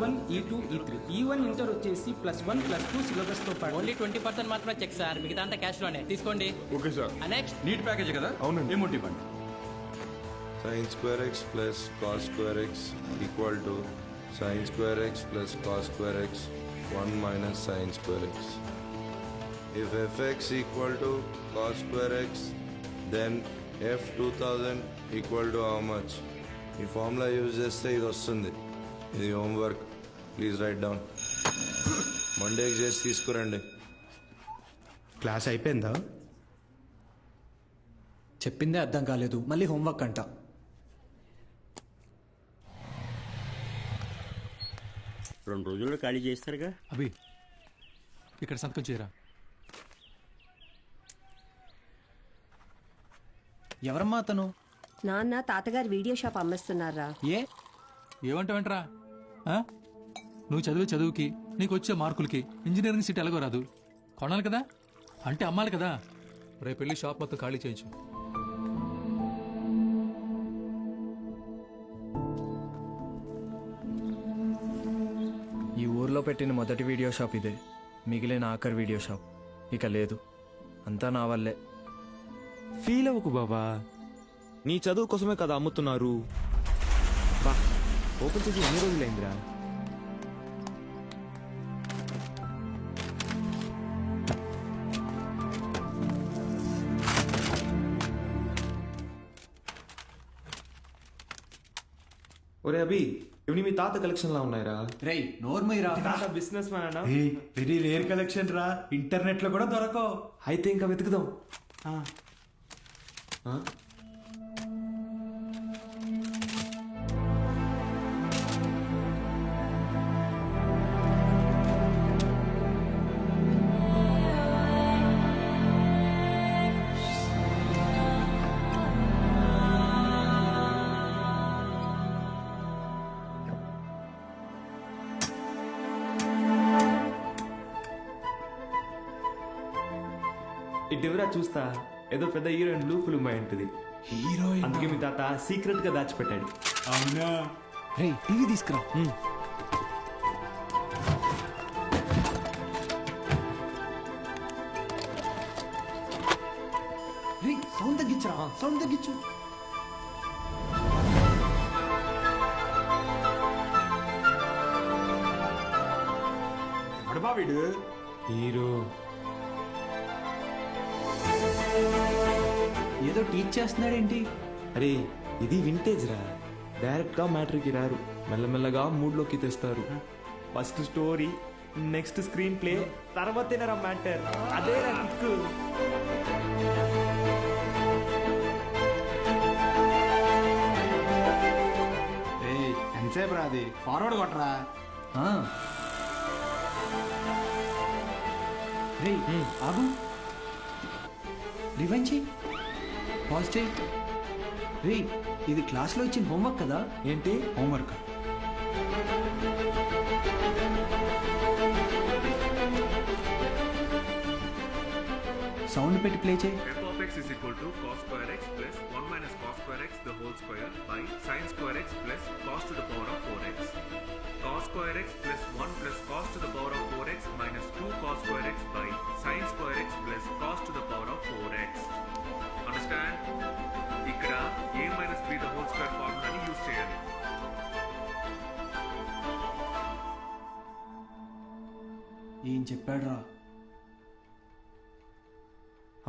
E1, E2, E3. E1 inter వచ్చేసి +1, +2 సిలబస్తో పాటు only 20% మాత్రమే చెక్ సార్, మిగతా అంతా క్యాష్ లోనే తీసుకోండి. Okay sir. Next NEET package కదా? అవునండి. ఏమోటి ఇవ్వండి. sin square x plus cos square x equal to sin square x plus cos square x 1 minus sin square x. If fx equal to cos square x, then f 2000 equal to how much? ఈ formula use చేస్తే ఇది వస్తుంది. ఇది homework, please right down. మండేకి చేసి తీసుకురండి. Class అయిపోయిందా? చెప్పిందే అర్థం కాలేదు, మళ్ళీ హోంవర్క్ అంట. రెండు రోజుల్లో ఖాళీ చేస్తారుగా. అభి ఇక్కడ సంతకం చేయరా. ఎవరమ్మా అతను? నాన్న తాతగారు వీడియో షాప్ అమ్మేస్తున్నారా? ఏమంటావేంట్రా? నువ్వు చదివే చదువుకి నీకు వచ్చే మార్కులకి ఇంజనీరింగ్ సీట్ ఎలాగో రాదు. కొనాలి కదా, అంటే అమ్మాలి కదా. రేపు వెళ్ళి షాప్ మొత్తం ఖాళీ చేయించు. ఈ ఊర్లో పెట్టిన మొదటి వీడియో షాప్ ఇదే, మిగిలిన ఆఖరి వీడియో షాప్ ఇక లేదు. అంతా నా వల్లే. ఫీల్ అవ్వకు బాబా, నీ చదువు కోసమే కదా అమ్ముతున్నారు. బా ఓపెన్ చేసి ఎన్ని రోజులైందిరా? ఒరే అభి, ఇవి మీ తాత కలెక్షన్ లా ఉన్నాయిరా. రేయ్ నోర్మయ్యరా, బిజినెస్ మ్యాన్ అన్నా. వెరీ రేర్ కలెక్షన్ రా, ఇంటర్నెట్ లో కూడా దొరకవు. అయితే ఇంకా వెతుకుదాం. ఇటువరా చూస్తా, ఏదో పెద్ద హీరోయిన్ బ్లూ ఫిల్మ్ అయి ఉంటుంది. హీరోయిన్ అందుకే మీ తాత సీక్రెట్ గా దాచిపెట్టాడు. అవునా? రేయ్ టీవీ తీసుకురా. రేయ్ సౌండ్ తగ్గించరా, సౌండ్ తగ్గించు. అడబా వీడు హీరో ఏదో టీచ్ చేస్తున్నాడేంటి? అరే ఇది వింటేజ్ రా, డైరెక్ట్ గా మ్యాటర్కి రారు, మెల్లమెల్లగా మూడ్లోకి తెస్తారు. First story, next screenplay, తర్వాతేనరా మ్యాటర్. అదే రా కిక్కు. ఎంతసేపు రాది, ఫార్వర్డ్ కొట్టరా. రేయ్ ఆగు, రివైండ్ చెయ్యి, పాజ్ చెయ్యి. రేయ్ ఇది క్లాస్లో ఇచ్చిన హోంవర్క్ కదా? ఏంటి హోంవర్క్. సౌండ్ పెట్టి ప్లే చేయి. f of x is equal to cos square x plus 1 minus cos square x the whole square by sin square x plus cos to the power of 4x. Cos square x plus 1 plus cos to the power of 4x minus 2 cos square x by sin square x plus cos to the power of 4x. Understand? ఇక్కడ a minus b the whole square ఫార్ములాని use చేయాలి. ఏం చెప్పాడు రా?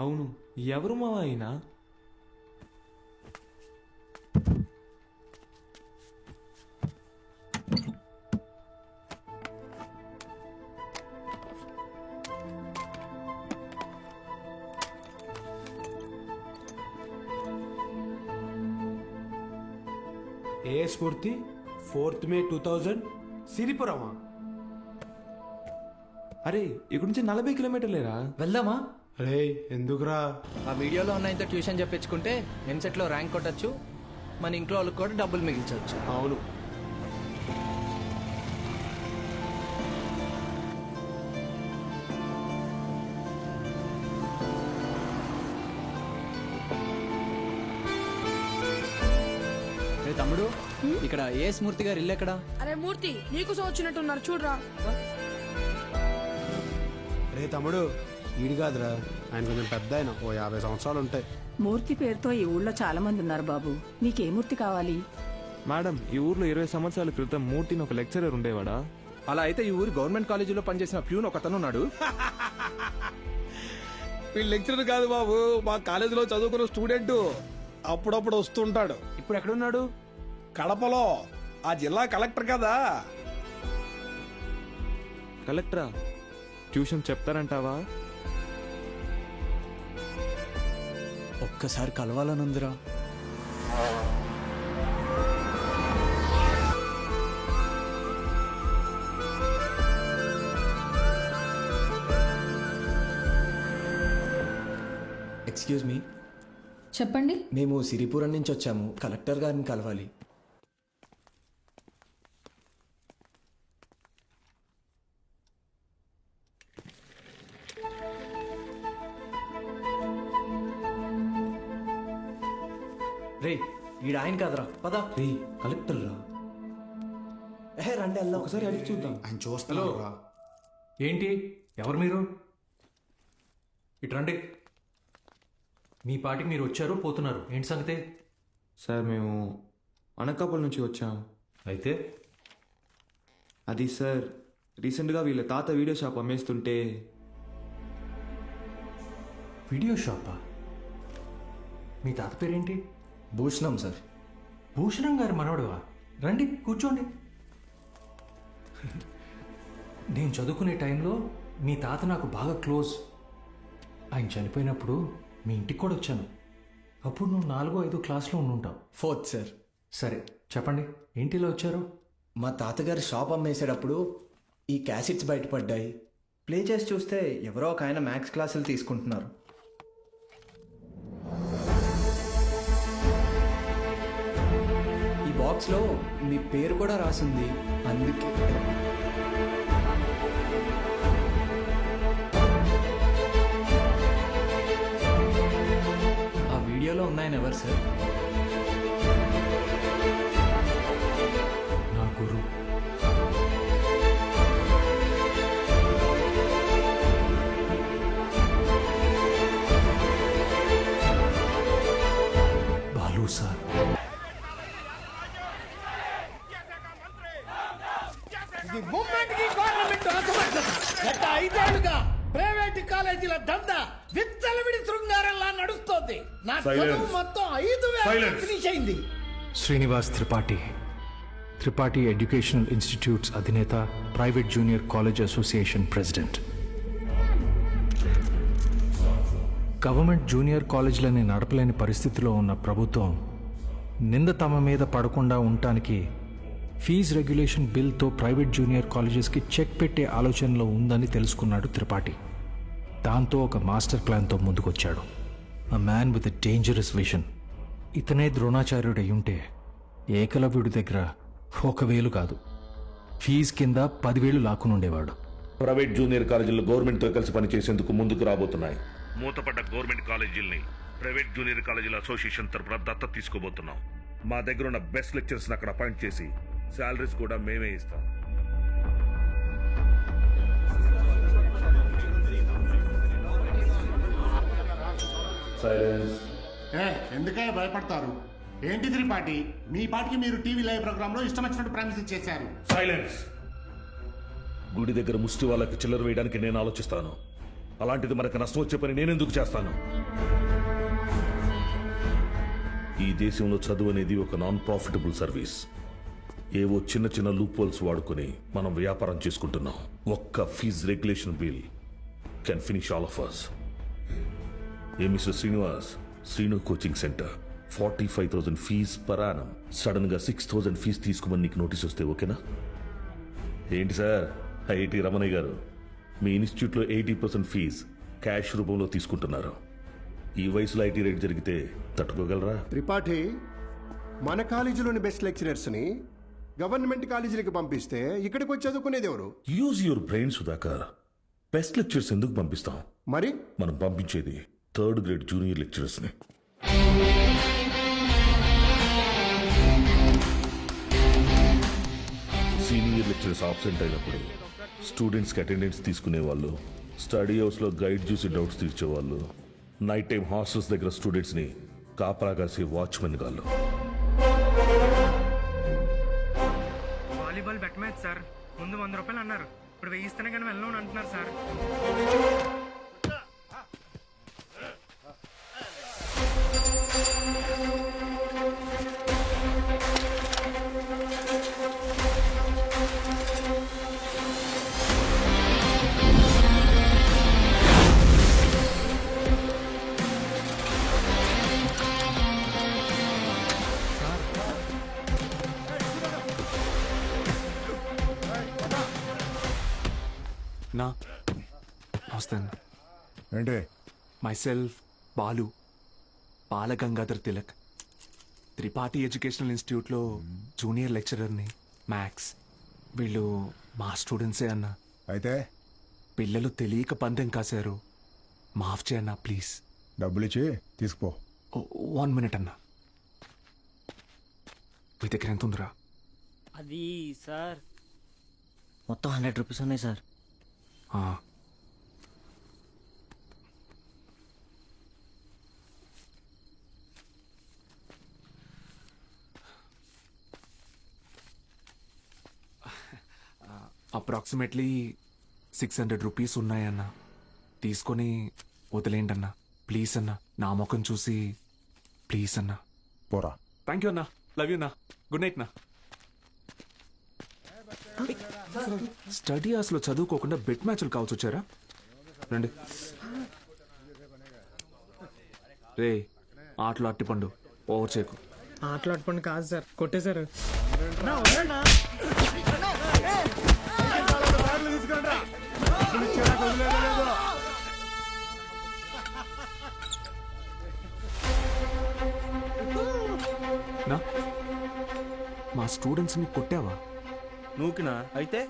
అవును, ఎవరు మావా అయినా? ఏ స్ఫూర్తి 4th May 2000 సిరిపురమా? అరే ఇక్కడ నుంచి 40 కిలోమీటర్లేరా. వెళ్దామా? అరే ఎందుకురా? ఆ వీడియోలో ఉన్న ఇంత ట్యూషన్ చెప్పించుకుంటే ఎంసెట్లో ర్యాంక్ కొట్టచ్చు, మన ఇంట్లో వాళ్ళకి కూడా డబ్బులు మిగిల్చవచ్చు. అవును. తమ్ముడు ఇక్కడ ఏ స్మూర్తి గారు ఇల్లు ఎక్కడ? అరే మూర్తి నీకోసం వచ్చినట్టున్నారు చూడరా. రే తమ్ముడు, ఈడు కాదురా, ఆయన కొంచెం పెద్ద ఆయన, ఓ 50 సంవత్సరాలు ఉంటాయి. మూర్తి పేరుతో ఈ ఊళ్ళో చాలా మంది ఉన్నారు బాబు. నీకే మూర్తి కావాలి? మేడం, ఈ ఊర్లో 20 సంవత్సరాల క్రితం మూర్తిని ఒక లెక్చరర్ ఉండేవాడా? అలా అయితే ఈ ఊరు గవర్నమెంట్ కాలేజీలో పనిచేసిన ప్యూన్ ఒకతను ఉన్నాడు. వీళ్ళు లెక్చరర్ కాదు బాబు, మా కాలేజీలో చదువుకున్న స్టూడెంట్. అప్పుడప్పుడు వస్తుంటాడు. ఇప్పుడు ఎక్కడున్నాడు? కడపలో, ఆ జిల్లా కలెక్టర్ కదా. కలెక్టరా? ట్యూషన్ చెప్తారంటావా? ఒక్కసారి కలవాలనుందిరా. ఎక్స్క్యూజ్ మీ, చెప్పండి. మేము సిరిపురం నుంచి వచ్చాము. కలెక్టర్ గారిని కలవాలి. రే, ఈడ ఆయన కాదురా, పద. రే, కలెక్టర్ రా. రండి అల్లా. ఒకసారి అడిగి చూద్దాం. ఆయన చూస్తాను. ఏంటి, ఎవరు మీరు? ఇటు రండి. మీ పాటికి మీరు వచ్చారు, పోతున్నారు. ఏంటి సంగతి? సార్, మేము అనకాపల్లి నుంచి వచ్చాం. అయితే అది సార్, రీసెంట్గా వీళ్ళ తాత వీడియో షాప్ అమ్మేస్తుంటే. వీడియో షాపా? మీ తాత పేరేంటి? భూషణం సార్. భూషణం గారు మనవడువా? రండి, కూర్చోండి. నేను చదువుకునే టైంలో మీ తాత నాకు బాగా క్లోజ్. ఆయన చనిపోయినప్పుడు మీ ఇంటికి కూడా వచ్చాను. అప్పుడు నువ్వు 4వ 5వ క్లాస్లో ఉండుంటావు. 4th sir. సరే, చెప్పండి, ఏంటి ఇలా వచ్చారు? మా తాతగారు షాప్ అమ్మేసేటప్పుడు ఈ క్యాసెట్స్ బయటపడ్డాయి. ప్లే చేసి చూస్తే ఎవరో ఒక ఆయన మ్యాథ్స్ క్లాసులు తీసుకుంటున్నారు. ఈ బాక్స్లో మీ పేరు కూడా రాసింది. అందుకే ఆ వీడియోలో ఉన్నాయని ఎవరు సార్? నా గురువు. బాలు సార్. ఐదేళ్లుగా ప్రైవేట్ కాలేజీల దందా విచ్చలవిడి శృంగారంలా నడుస్తోంది. నా చదువు మొత్తం 5,000 ఫినిష్ అయింది. శ్రీనివాస్ త్రిపాఠి, త్రిపాఠి ఎడ్యుకేషనల్ ఇన్స్టిట్యూట్స్ అధినేత, private junior college association president. Government junior కాలేజీలని నడపలేని పరిస్థితిలో ఉన్న ప్రభుత్వం నింద తమ మీద పడకుండా ఉండటానికి ఫీజు రెగ్యులేషన్ బిల్తో ప్రైవేట్ జూనియర్ కాలేజెస్కి చెక్ పెట్టే ఆలోచనలో ఉందని తెలుసుకున్నాడు త్రిపాఠి. దాంతో ఒక మాస్టర్ ప్లాన్తో ముందుకొచ్చాడు. A man with a dangerous vision. ఇతనే ద్రోణాచార్యుడై ఉంటే ఏకలవ్యుడి దగ్గర 1,000 కాదు, ఫీజు కింద 10,000 లాక్కునుండేవాడు. ప్రైవేట్ జూనియర్ కాలేజీలు గవర్నమెంట్తో కలిసి పనిచేసేందుకు ముందుకు రాబోతున్నాయి. మూతపడ్డ గవర్నమెంట్ కాలేజీల్ని ప్రైవేట్ జూనియర్ కాలేజీల అసోసియేషన్ తరపున దత్తత తీసుకోబోతున్నాం. మా దగ్గర ఉన్న బెస్ట్ లెక్చరర్స్ని అక్కడ అపాయింట్ చేసి శాలరీస్ కూడా మేమే ఇస్తాం. ఎందుకయ్యా భయపడతారు? ఏంటి త్రిపాఠి, మీ పాటికి మీరు టీవీ లైవ్ ప్రోగ్రామ్ లో ఇష్టం వచ్చినట్టు ప్రామిస్ చేశారు. సైలెన్స్. గుడి దగ్గర ముష్టి వాళ్ళకి చిల్లర వేయడానికి నేను ఆలోచిస్తాను. అలాంటిది మనకు నష్టం వచ్చే పని నేనెందుకు చేస్తాను? ఈ దేశంలో చదువు అనేది ఒక నాన్ ప్రాఫిటబుల్ సర్వీస్. ఏవో చిన్న చిన్న లూప్ హోల్స్ వాడుకొని మనం వ్యాపారం చేసుకుంటున్నాం. ఒక్క fees regulation bill can finish all of us. ఏ mister Srinivas, Sreenu coaching centre 45,000 fees per annum. Sudden గా 6,000 ఫీజ్ తీసుకోమని నీకు నోటీస్ వస్తే ఓకేనా? ఏంటి సార్, ఐఐటి రమణయ్య గారు, మీ ఇన్స్టిట్యూట్లో 80% ఫీజ్ క్యాష్ రూపంలో తీసుకుంటున్నారు. ఈ వయసులో ఐటీ రేట్ జరిగితే తట్టుకోగలరా? త్రిపాఠి, మన కాలేజీలోని బెస్ట్ లెక్చరర్స్ ని గవర్నమెంట్ కాలేజీలకు పంపిస్తే ఇక్కడికి వచ్చి చదువుకునేది ఎవరు? Use your brain Sudhakar. Best lectures ఎందుకు పంపిస్తాం? మరి మనం పంపించేది 3rd గ్రేడ్ జూనియర్ లెక్చరర్స్ ని. జూనియర్ లెక్చరర్స్ ఆబ్సెంట్ అయినప్పుడు స్టూడెంట్స్కి అటెండెన్స్ తీసుకునేవాళ్ళు, స్టడీ హౌస్లో గైడ్ చూసి డౌట్స్ తీర్చేవాళ్ళు, నైట్ టైం హాస్టల్స్ దగ్గర స్టూడెంట్స్ని కాపలా కాసే వాచ్మెన్ గాళ్ళు. Volleyball bet match sir. ముందు 100 రూపాయలు అన్నారు, ఇప్పుడు 1000 ఇస్తేనే కానీ వెళ్ళను అంటున్నారు సార్. నా వస్తాను. ఏంటి? My self Balu, Balagangadhar Tilak, Tripathi educational ఇన్స్టిట్యూట్లో జూనియర్ లెక్చరర్ని, మ్యాథ్స్. వీళ్ళు మా స్టూడెంట్సే అన్న. అయితే పిల్లలు తెలియక పందెం కాశారు, మాఫ్ చేయన్నా ప్లీజ్. డబ్బులు ఇచ్చి తీసుకుపో. 1 minute అన్న. మీ దగ్గర ఎంత ఉందిరా? అది సార్ మొత్తం 100 రూపీస్ ఉన్నాయి సార్. అప్రాక్సిమేట్లీ 600 రూపీస్ ఉన్నాయన్న. తీసుకొని వదిలేండి అన్న ప్లీజ్ అన్న. నా ముఖం చూసి ప్లీజ్ అన్న. పోరా. థ్యాంక్ యూ అన్న. లవ్ యూ అన్న. గుడ్ నైట్ నా. స్టడీ అవర్స్లో చదువుకోకుండా బెట్ మ్యాచ్లు కావచ్చు వచ్చారా? రండి. రే ఆటలు అట్టిపండు, ఓవర్ చేయకు. ఆటలు అట్టుపండి కాదు సార్, కొట్టేశారు. నా మా స్టూడెంట్స్ని కొట్టావా? నూకినా అయితే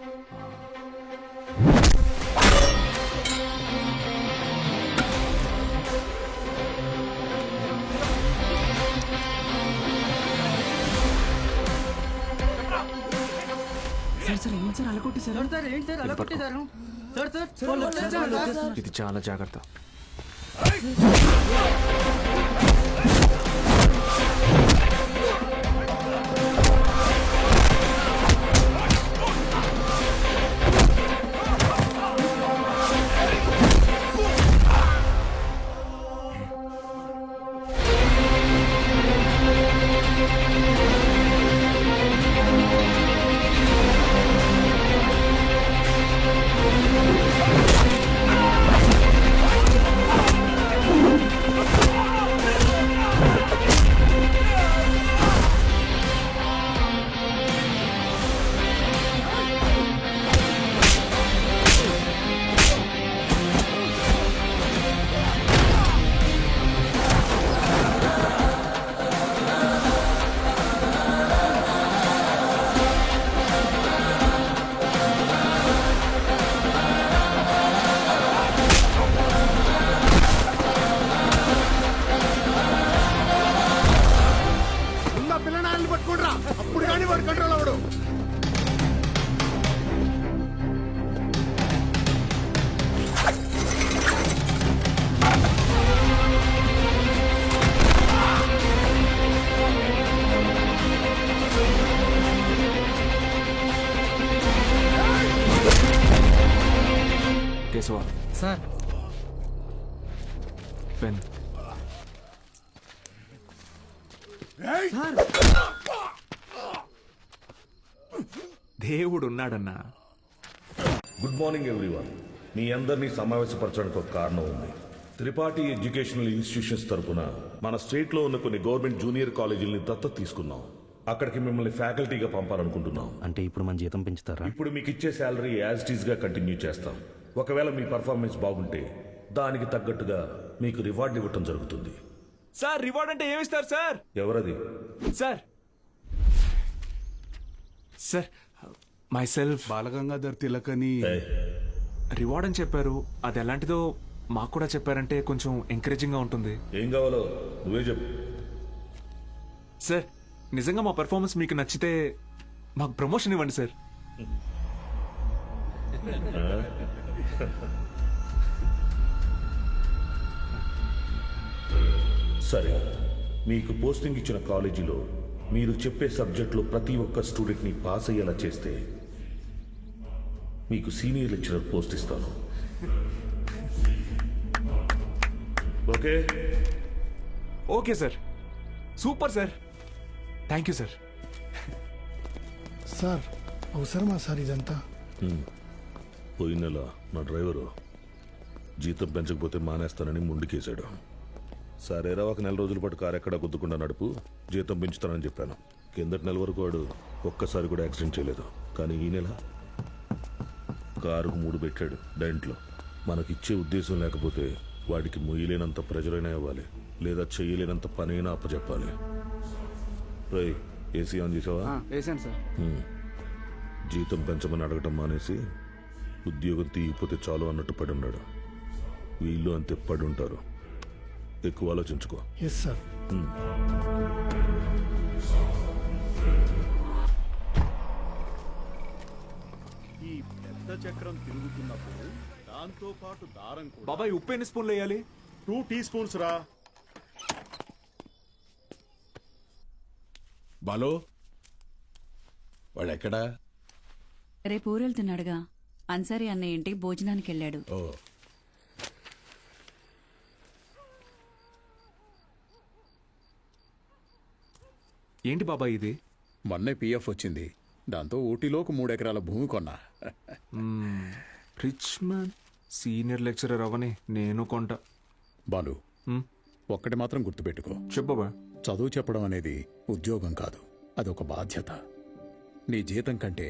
ఇది చాలా జాగ్రత్త. అప్పుడు కానీ వాడు కంట్రోల్ అవడు. Keshava sir, pen. దేవుడు ఉన్నాడన్నా. Good morning everyone. మీ అందరినీ సమావేశపరచడానికి ఒక కారణం ఉంది. త్రిపాఠి ఎడ్యుకేషనల్ ఇన్స్టిట్యూషన్స్ తరపున మన స్టేట్లో ఉన్న కొన్ని గవర్నమెంట్ జూనియర్ కాలేజీలని దత్తత తీసుకున్నాం. అక్కడికి మిమ్మల్ని ఫ్యాకల్టీగా పంపాలనుకుంటున్నాం. అంటే ఇప్పుడు మన జీతం పెంచుతారా? ఇప్పుడు మీకు ఇచ్చే శాలరీ యాజ్ ఇట్ ఈస్ గా కంటిన్యూ చేస్తాం. ఒకవేళ మీ పర్ఫార్మెన్స్ బాగుంటే దానికి తగ్గట్టుగా మీకు రివార్డ్ ఇవ్వటం జరుగుతుంది. సార్ రివార్డ్ అంటే ఏమిస్తారు సార్? ఎవరది? Sir sir my self Balagangadhar Tilak అని రివార్డ్ అని చెప్పారు. అది ఎలాంటిదో మాకు కూడా చెప్పారంటే కొంచెం ఎంకరేజింగ్ గా ఉంటుంది. ఏం కావాలో నువ్వే చెప్పు. సార్ నిజంగా మా పెర్ఫార్మెన్స్ మీకు నచ్చితే మాకు ప్రమోషన్ ఇవ్వండి సార్. సరే, మీకు పోస్టింగ్ ఇచ్చిన కాలేజీలో మీరు చెప్పే సబ్జెక్టులో ప్రతి ఒక్క స్టూడెంట్ని పాస్ అయ్యేలా చేస్తే మీకు సీనియర్ లెక్చరర్ పోస్ట్ ఇస్తాను. Okay? Okay sir, super sir, thank you sir. Sir అవసరమా సార్ ఇదంతా? పోయిన నెల నా డ్రైవరు జీతం పెంచకపోతే మానేస్తానని ముందుకేశాడు. సరేరా, ఒక నెల రోజుల పాటు కారు ఎక్కడా గుద్దుకుండా నడుపు, జీతం పెంచుతానని చెప్పాను. కిందటి నెల వరకు వాడు ఒక్కసారి కూడా యాక్సిడెంట్ చేయలేదు. కానీ ఈ నెల కారుకు 3 పెట్టాడు డెంట్లో. మనకిచ్చే ఉద్దేశం లేకపోతే వాడికి మొయ్యలేనంత ప్రెజరైనా ఇవ్వాలి, లేదా చేయలేనంత పనైనా అప్పచెప్పాలి. రై, ఏసీ ఆన్ చేసావా? వేసాను సార్. జీతం పెంచమని అడగటం మానేసి ఉద్యోగం తీయకపోతే చాలు అన్నట్టు పడి ఉన్నాడు. వీళ్ళు అంతే పడి ఉంటారు. ఎక్కువ ఆలోచించుకో. Yes sir. ఈ పెద్ద చక్రం తిరుగుతున్నప్పుడు దాంతో పాటు దారం కూడా. బాబాయ్, ఉప్పు ఎన్ని స్పూన్లు వేయాలి? 2 టీ స్పూన్స్ రా. బాలో వాడెక్కడా? రేపు ఊరెళ్తున్నాడుగా. అన్సారీ అన్నయ్య ఇంటికి భోజనానికి వెళ్ళాడు. ఓ, ఏంటి బాబాయ్ ఇది? మొన్నే పిఎఫ్ వచ్చింది. దాంతో ఊటీలోకి 3 ఎకరాల భూమి కొన్నా. రిచ్ మ్యాన్, సీనియర్ లెక్చరర్ అవని నేను కొంట. బాలు, ఒక్కటి మాత్రం గుర్తుపెట్టుకో. చెప్పబా. చదువు చెప్పడం అనేది ఉద్యోగం కాదు, అదొక బాధ్యత. నీ జీతం కంటే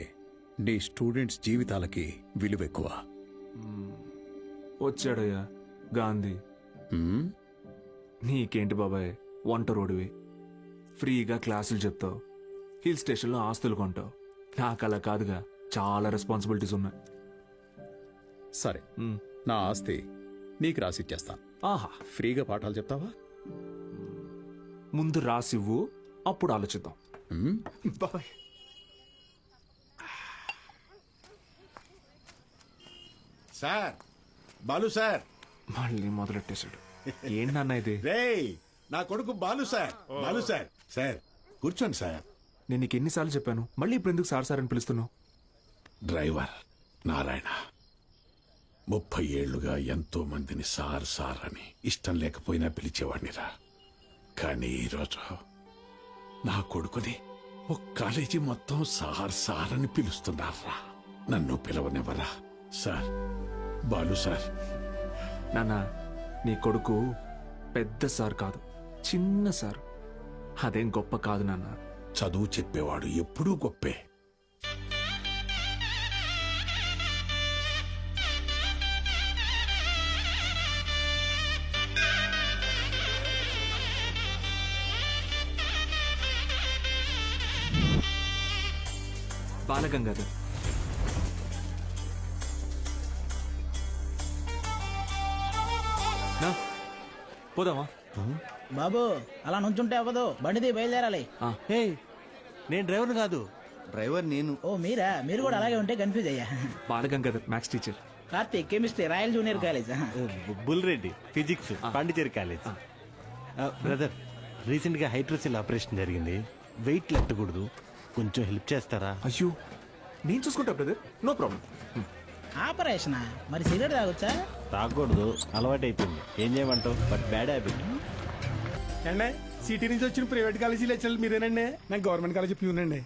నీ స్టూడెంట్స్ జీవితాలకి విలువ ఎక్కువ. వచ్చాడయ్యా గాంధీ. నీకేంటి బాబాయ్, వంట రోడివి, ఫ్రీగా క్లాసులు చెప్తావు, హిల్ స్టేషన్లో ఆస్తులు కొంటావు. నాకు అలా కాదుగా, చాలా రెస్పాన్సిబిలిటీస్ ఉన్నాయి. సరే, నా ఆస్తి నీకు రాసిచ్చేస్తాను. ఆహా, ఫ్రీగా పాఠాలు చెప్తావా? ముందు రాసివ్వు, అప్పుడు ఆలోచిద్దాం. బాబాయ్. Sir Balu sir. మళ్ళీ మొదలెట్టేశాడు. ఏంటి నాన్న ఇది? రేయ్, నా కొడుకు Balu sir. Balu sir. Sir కూర్చోండి సార్. నేను నీకు ఎన్నిసార్లు చెప్పాను, మళ్ళీ ఇప్పుడు ఎందుకు సార్ సార్ అని పిలుస్తున్నావు? డ్రైవర్ నారాయణ 30 ఏళ్లుగా ఎంతో మందిని సార్ సార్ అని ఇష్టం లేకపోయినా పిలిచేవాడినిరా. కానీ ఈరోజు నా కొడుకుని ఒక కాలేజీ మొత్తం సార్ సార్ అని పిలుస్తున్నారా. నన్ను పిలవనివ్వరా సార్? బాలు సార్. నాన్న, నీ కొడుకు పెద్ద సార్ కాదు, చిన్న సార్. అదేం గొప్ప కాదు నాన్న. చదువు చెప్పేవాడు ఎప్పుడూ గొప్పే. బాలగంగాధర్. పోదామా? బాబు, అలా నుంచుంటే అవ్వదు, బండిది బయలుదేరాలి. హే, నేను డ్రైవర్ కాదు, డ్రైవర్ నేను. ఓ మీరా? మీరు కూడా అలాగే ఉంటే కన్ఫ్యూజ్ అయ్యా. Balagangadhar maths teacher. Karthik chemistry, royal junior college. Bulreddy physics, Pondicherry college. Brother, recent గా హైడ్రోసిల్ ఆపరేషన్ జరిగింది, వెయిట్ లెట్టకూడదు, కొంచెం హెల్ప్ చేస్తారా? అయ్యో, నేను చూసుకుంటా బ్రదర్, నో ప్రాబ్లం. ఆపరేషన్ మరి సిగరెట్ తాగొచ్చా? తాగకూడదు, అలవాటు అయిపోయింది. ఏం చేయమంటావు? But bad habit. అండి, సిటీ నుంచి వచ్చిన ప్రైవేట్ కాలేజీ లెక్చరర్ మీరేనండి? నేను గవర్నమెంట్ కాలేజీ ప్యూనండి.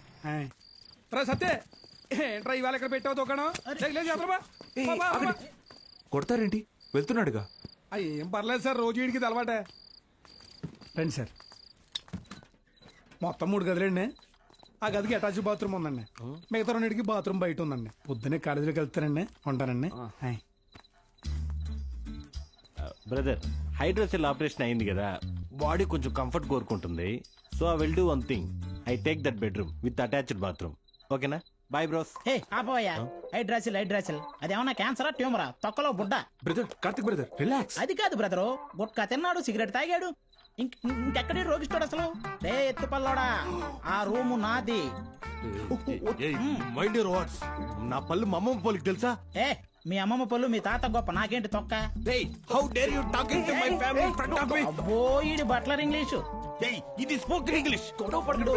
సత్తే ఏంట్రా ఇవాళ ఇక్కడ పెట్టావు దుకాణం? కొడతారేంటి? వెళ్తున్నాడుగా. ఏం పర్లేదు సార్, రోజు వీడికి ఇది అలవాటే. రండి సార్. మొత్తం 3 గదులండి. ఆ గదికి అటాచ్ బాత్రూమ్ ఉందండి. మిగతా 2కి బాత్రూమ్ బయట ఉందండి. పొద్దున్నే కాలేజీలోకి వెళ్తానండి, ఉంటానండి. బ్రదర్, హైడ్రోసిల్ ఆపరేషన్ అయింది కదా, బాడీ కొంచెం కంఫర్ట్ కోరుకుంటుంది. So I will do one thing, I take that bedroom with attached bathroom. ఓకేనా? Bye bros. హే ఆపోయా, హైడ్రాసిల్ అదేమన్నా క్యాన్సరా ట్యూమరా? తొక్కలో బుడ్డ. Brother, Karthik brother, relax. అది కాదు బ్రదరు, గుట్కా తిన్నాడు, సిగరెట్ తాగాడు, ఇంకెక్కడే రోగిస్తాడు అసలు రే ఎత్తు పల్లోడా ఆ రూము నాది మైండ్ యువర్ వర్డ్స్. నా పళ్ళు మా అమ్మమ్మ పోలికి తెలుసా? ఏ మీ అమ్మమ్మ పళ్ళు మీ తాత గొప్ప నాకేంటి తొక్క how dare you talking to my family in front of me? అబ్బో ఈడి బట్లర్ ఇంగ్లీషు ఇది స్పోకెన్ ఇంగ్లీష్.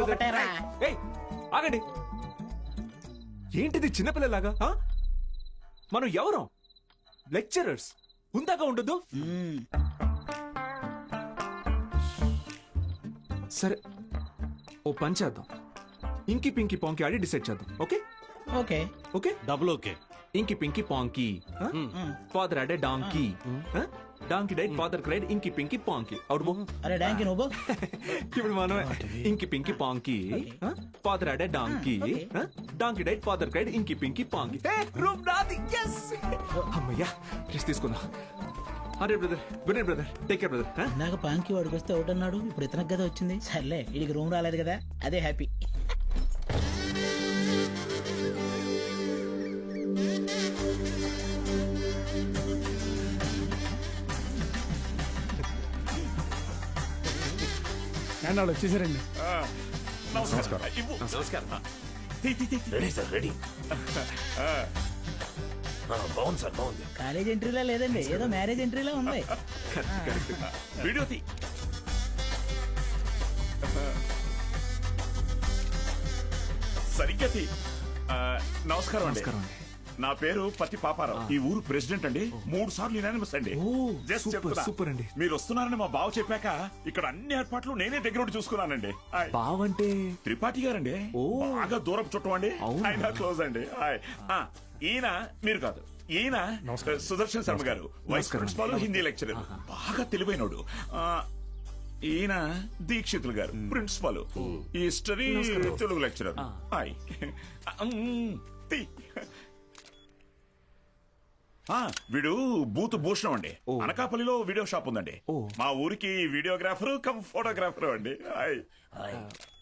ఒకటేరా ఆగండి, ఏంటిది చిన్నపిల్లలాగా? మనం ఎవరం? లెక్చరర్స్. ఉందాగా ఉండదు. సరే, ఓ పని చేద్దాం. ఇంకి పింకి పాంకి ఆడి డిసైడ్ చేద్దాం. Okay okay okay double okay. Inky pinky ponky. Father had a donkey. Donkey died, father cried, inky pinky పాంకి. Out బో. అరే డాంకి నువ్వు ఇప్పుడు మనమే inky pinky ponky. Father had a donkey. Donkey died, father cried, inky pinky ponky. Room నాది. yes అమ్మయ్యా, rest తీసుకుందాం. అరే brother, good night brother, take care brother. నాకు పాంకి వాడికి వస్తే ఒకటి అన్నాడు, ఇప్పుడు ఇతనికి కదా వచ్చింది. సర్లే వీడికి రూమ్ రాలేదు కదా, అదే హ్యాపీ. అండ్ వాళ్ళు వచ్చేసారండి. Ready sir, ready. బాగుంది సార్, బాగుంది. కాలేజ్ ఎంట్రీలా లేదండి, ఏదో మ్యారేజ్ ఎంట్రీలా ఉంది. వీడియో తీ. సరిగ్గా తీ. నమస్కారం అండి. నా పేరు పత్తి పాపారావు. ఈ ఊరు ప్రెసిడెంట్ అండి. 3 సార్లు యునానిమస్ అండి. జస్ట్ చెప్తున్నా. సూపర్ అండి. మీరు వస్తున్నారని మా బావ చెప్పాక ఇక్కడ అన్ని ఏర్పాట్లు నేనే దగ్గర ఉండి చూసుకున్నానండి. బావంటే త్రిపాఠి గారండి. బాగా దూరం చుట్టం అండి. ఆయన క్లోజ్ అండి. ఈయన మీరు కాదు, ఈయన సుదర్శన్ శర్మ గారు, వైస్ ప్రిన్సిపాల్, హిందీ లెక్చరర్, బాగా తెలివైనడు. ఈయన దీక్షితులు గారు, ప్రిన్సిపాల్, హిస్టరీ తెలుగు లెక్చరర్. వీడు బూత్ భూషణం అండి. అనకాపల్లిలో వీడియో షాప్ ఉందండి. మా ఊరికి వీడియోగ్రాఫర్ కమ్ ఫోటోగ్రాఫర్ అండి.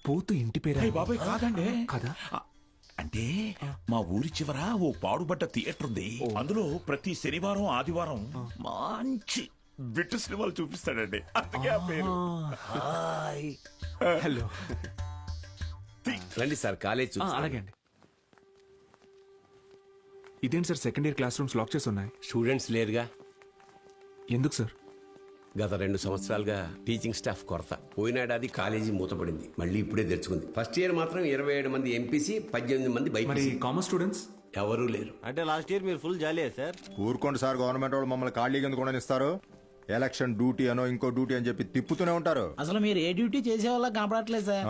పోతు ఇంటి పేరు బాబాయ్ కాదండి. కదా, అంటే మా ఊరి చివర ఓ పాడుబడ్డ థియేటర్ ఉంది. అందులో ప్రతి శనివారం ఆదివారం మంచి బిట్టు సినిమాలు చూపిస్తాడండి. అందుకే ఆ పేరు. హలో, రండి సార్, కాలేజ్. అలాగే అండి. ఇదేంటి sir, second year class rooms lock చేసి ఉన్నాయి? స్టూడెంట్స్ లేరుగా. ఎందుకు సార్? గత 2 సంవత్సరాలుగా టీచింగ్ స్టాఫ్ కొరత. పోయినాడాది కాలేజీ మూతపడింది, మళ్ళీ ఇప్పుడే తెరుచుకుంది. ఫస్ట్ ఇయర్ మాత్రం 27 మంది ఎంపీసీ, 18 మంది బైపీసీ. కామర్స్ స్టూడెంట్స్ ఎవరూ లేరు. అంటే లాస్ట్ ఇయర్ మీరు ఫుల్ జాలీయా సార్? ఊరుకోండి సార్, గవర్నమెంట్ వాళ్ళు మమ్మల్ని ఖాళీగా ఎందుకు ఇస్తారు? ఎలక్షన్ డ్యూటీ అనో ఇంకో డ్యూటీ అని చెప్పి తిప్పుతూనే ఉంటారు. అసలు మీరు ఏ డ్యూటీ చేసే వాళ్ళ కనపడట్లేదు సార్.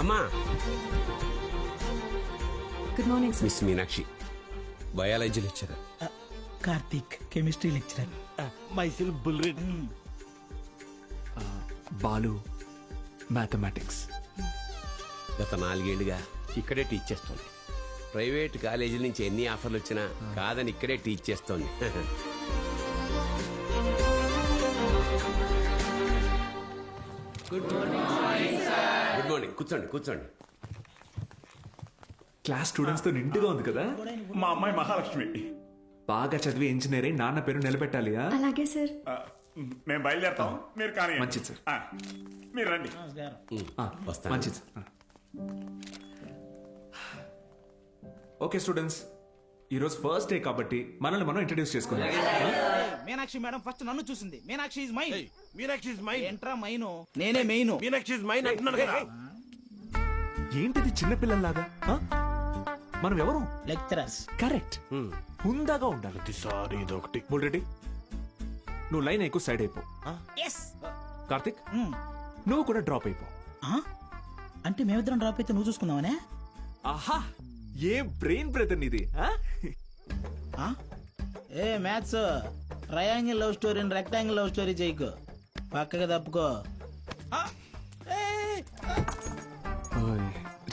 అమ్మా, good morning sir. Miss Meenakshi, biology lecturer. Karthik, chemistry lecturer. మైసిల్ బుల్రెడ్. బాలు, మ్యాథమెటిక్స్. గత 4 ఏళ్లుగా ఇక్కడే టీచ్ చేస్తోంది. ప్రైవేట్ కాలేజీల నుంచి ఎన్ని ఆఫర్లు వచ్చినా కాదని ఇక్కడే టీచ్ చేస్తోంది. Good morning. కూర్చోండి, కూర్చోండి. క్లాస్ స్టూడెంట్స్ తో నిండుగా ఉంది కదా. మా అమ్మాయి మహాలక్ష్మి. బాగా చదివి ఇంజనీర్ అయి నాన్న పేరు నిలబెట్టాలి. అలాగే సార్. మేము బయలుదేరతాం, మీరు కానీ. మంచిది సార్. మీరు రండి. వస్తాను. మంచిది సార్. ఓకే స్టూడెంట్స్, ఈరోజు ఫస్ట్ డే కాబట్టి మనల్ని మనం ఇంట్రడ్యూస్ చేసుకుందాం. మీనాక్షి మేడం ఫస్ట్ నన్ను చూసింది. Meenakshi is mine. Meenakshi is mine. ఎంట్రా మైను, నేనే మెయిన్. మీనాక్షి ఇస్ మైన్ అంటున్నాను కదా. ఏంటిది చిన్నపిల్లల్లాగా? మనం ఎవరు? లెక్చరర్స్. కరెక్ట్. హుందాగా ఉండాలి. ప్రతిసారి ఇదొకటి. బుల్రెడ్డి, నువ్వు లైన్ ఎక్కువ సైడ్ అయిపో. కార్తిక్, నువ్వు కూడా డ్రాప్ అయిపో. అంటే మేమిద్దరం డ్రాప్ అయితే నువ్వు చూసుకుందామనే? ఆహా, ఏ బ్రెయిన్ బ్రదర్ నీది. ఏ మ్యాథ్స్, ట్రయాంగిల్ లవ్ స్టోరీని రెక్టాంగిల్ లవ్ స్టోరీ చేయకు, పక్కగా తప్పుకో.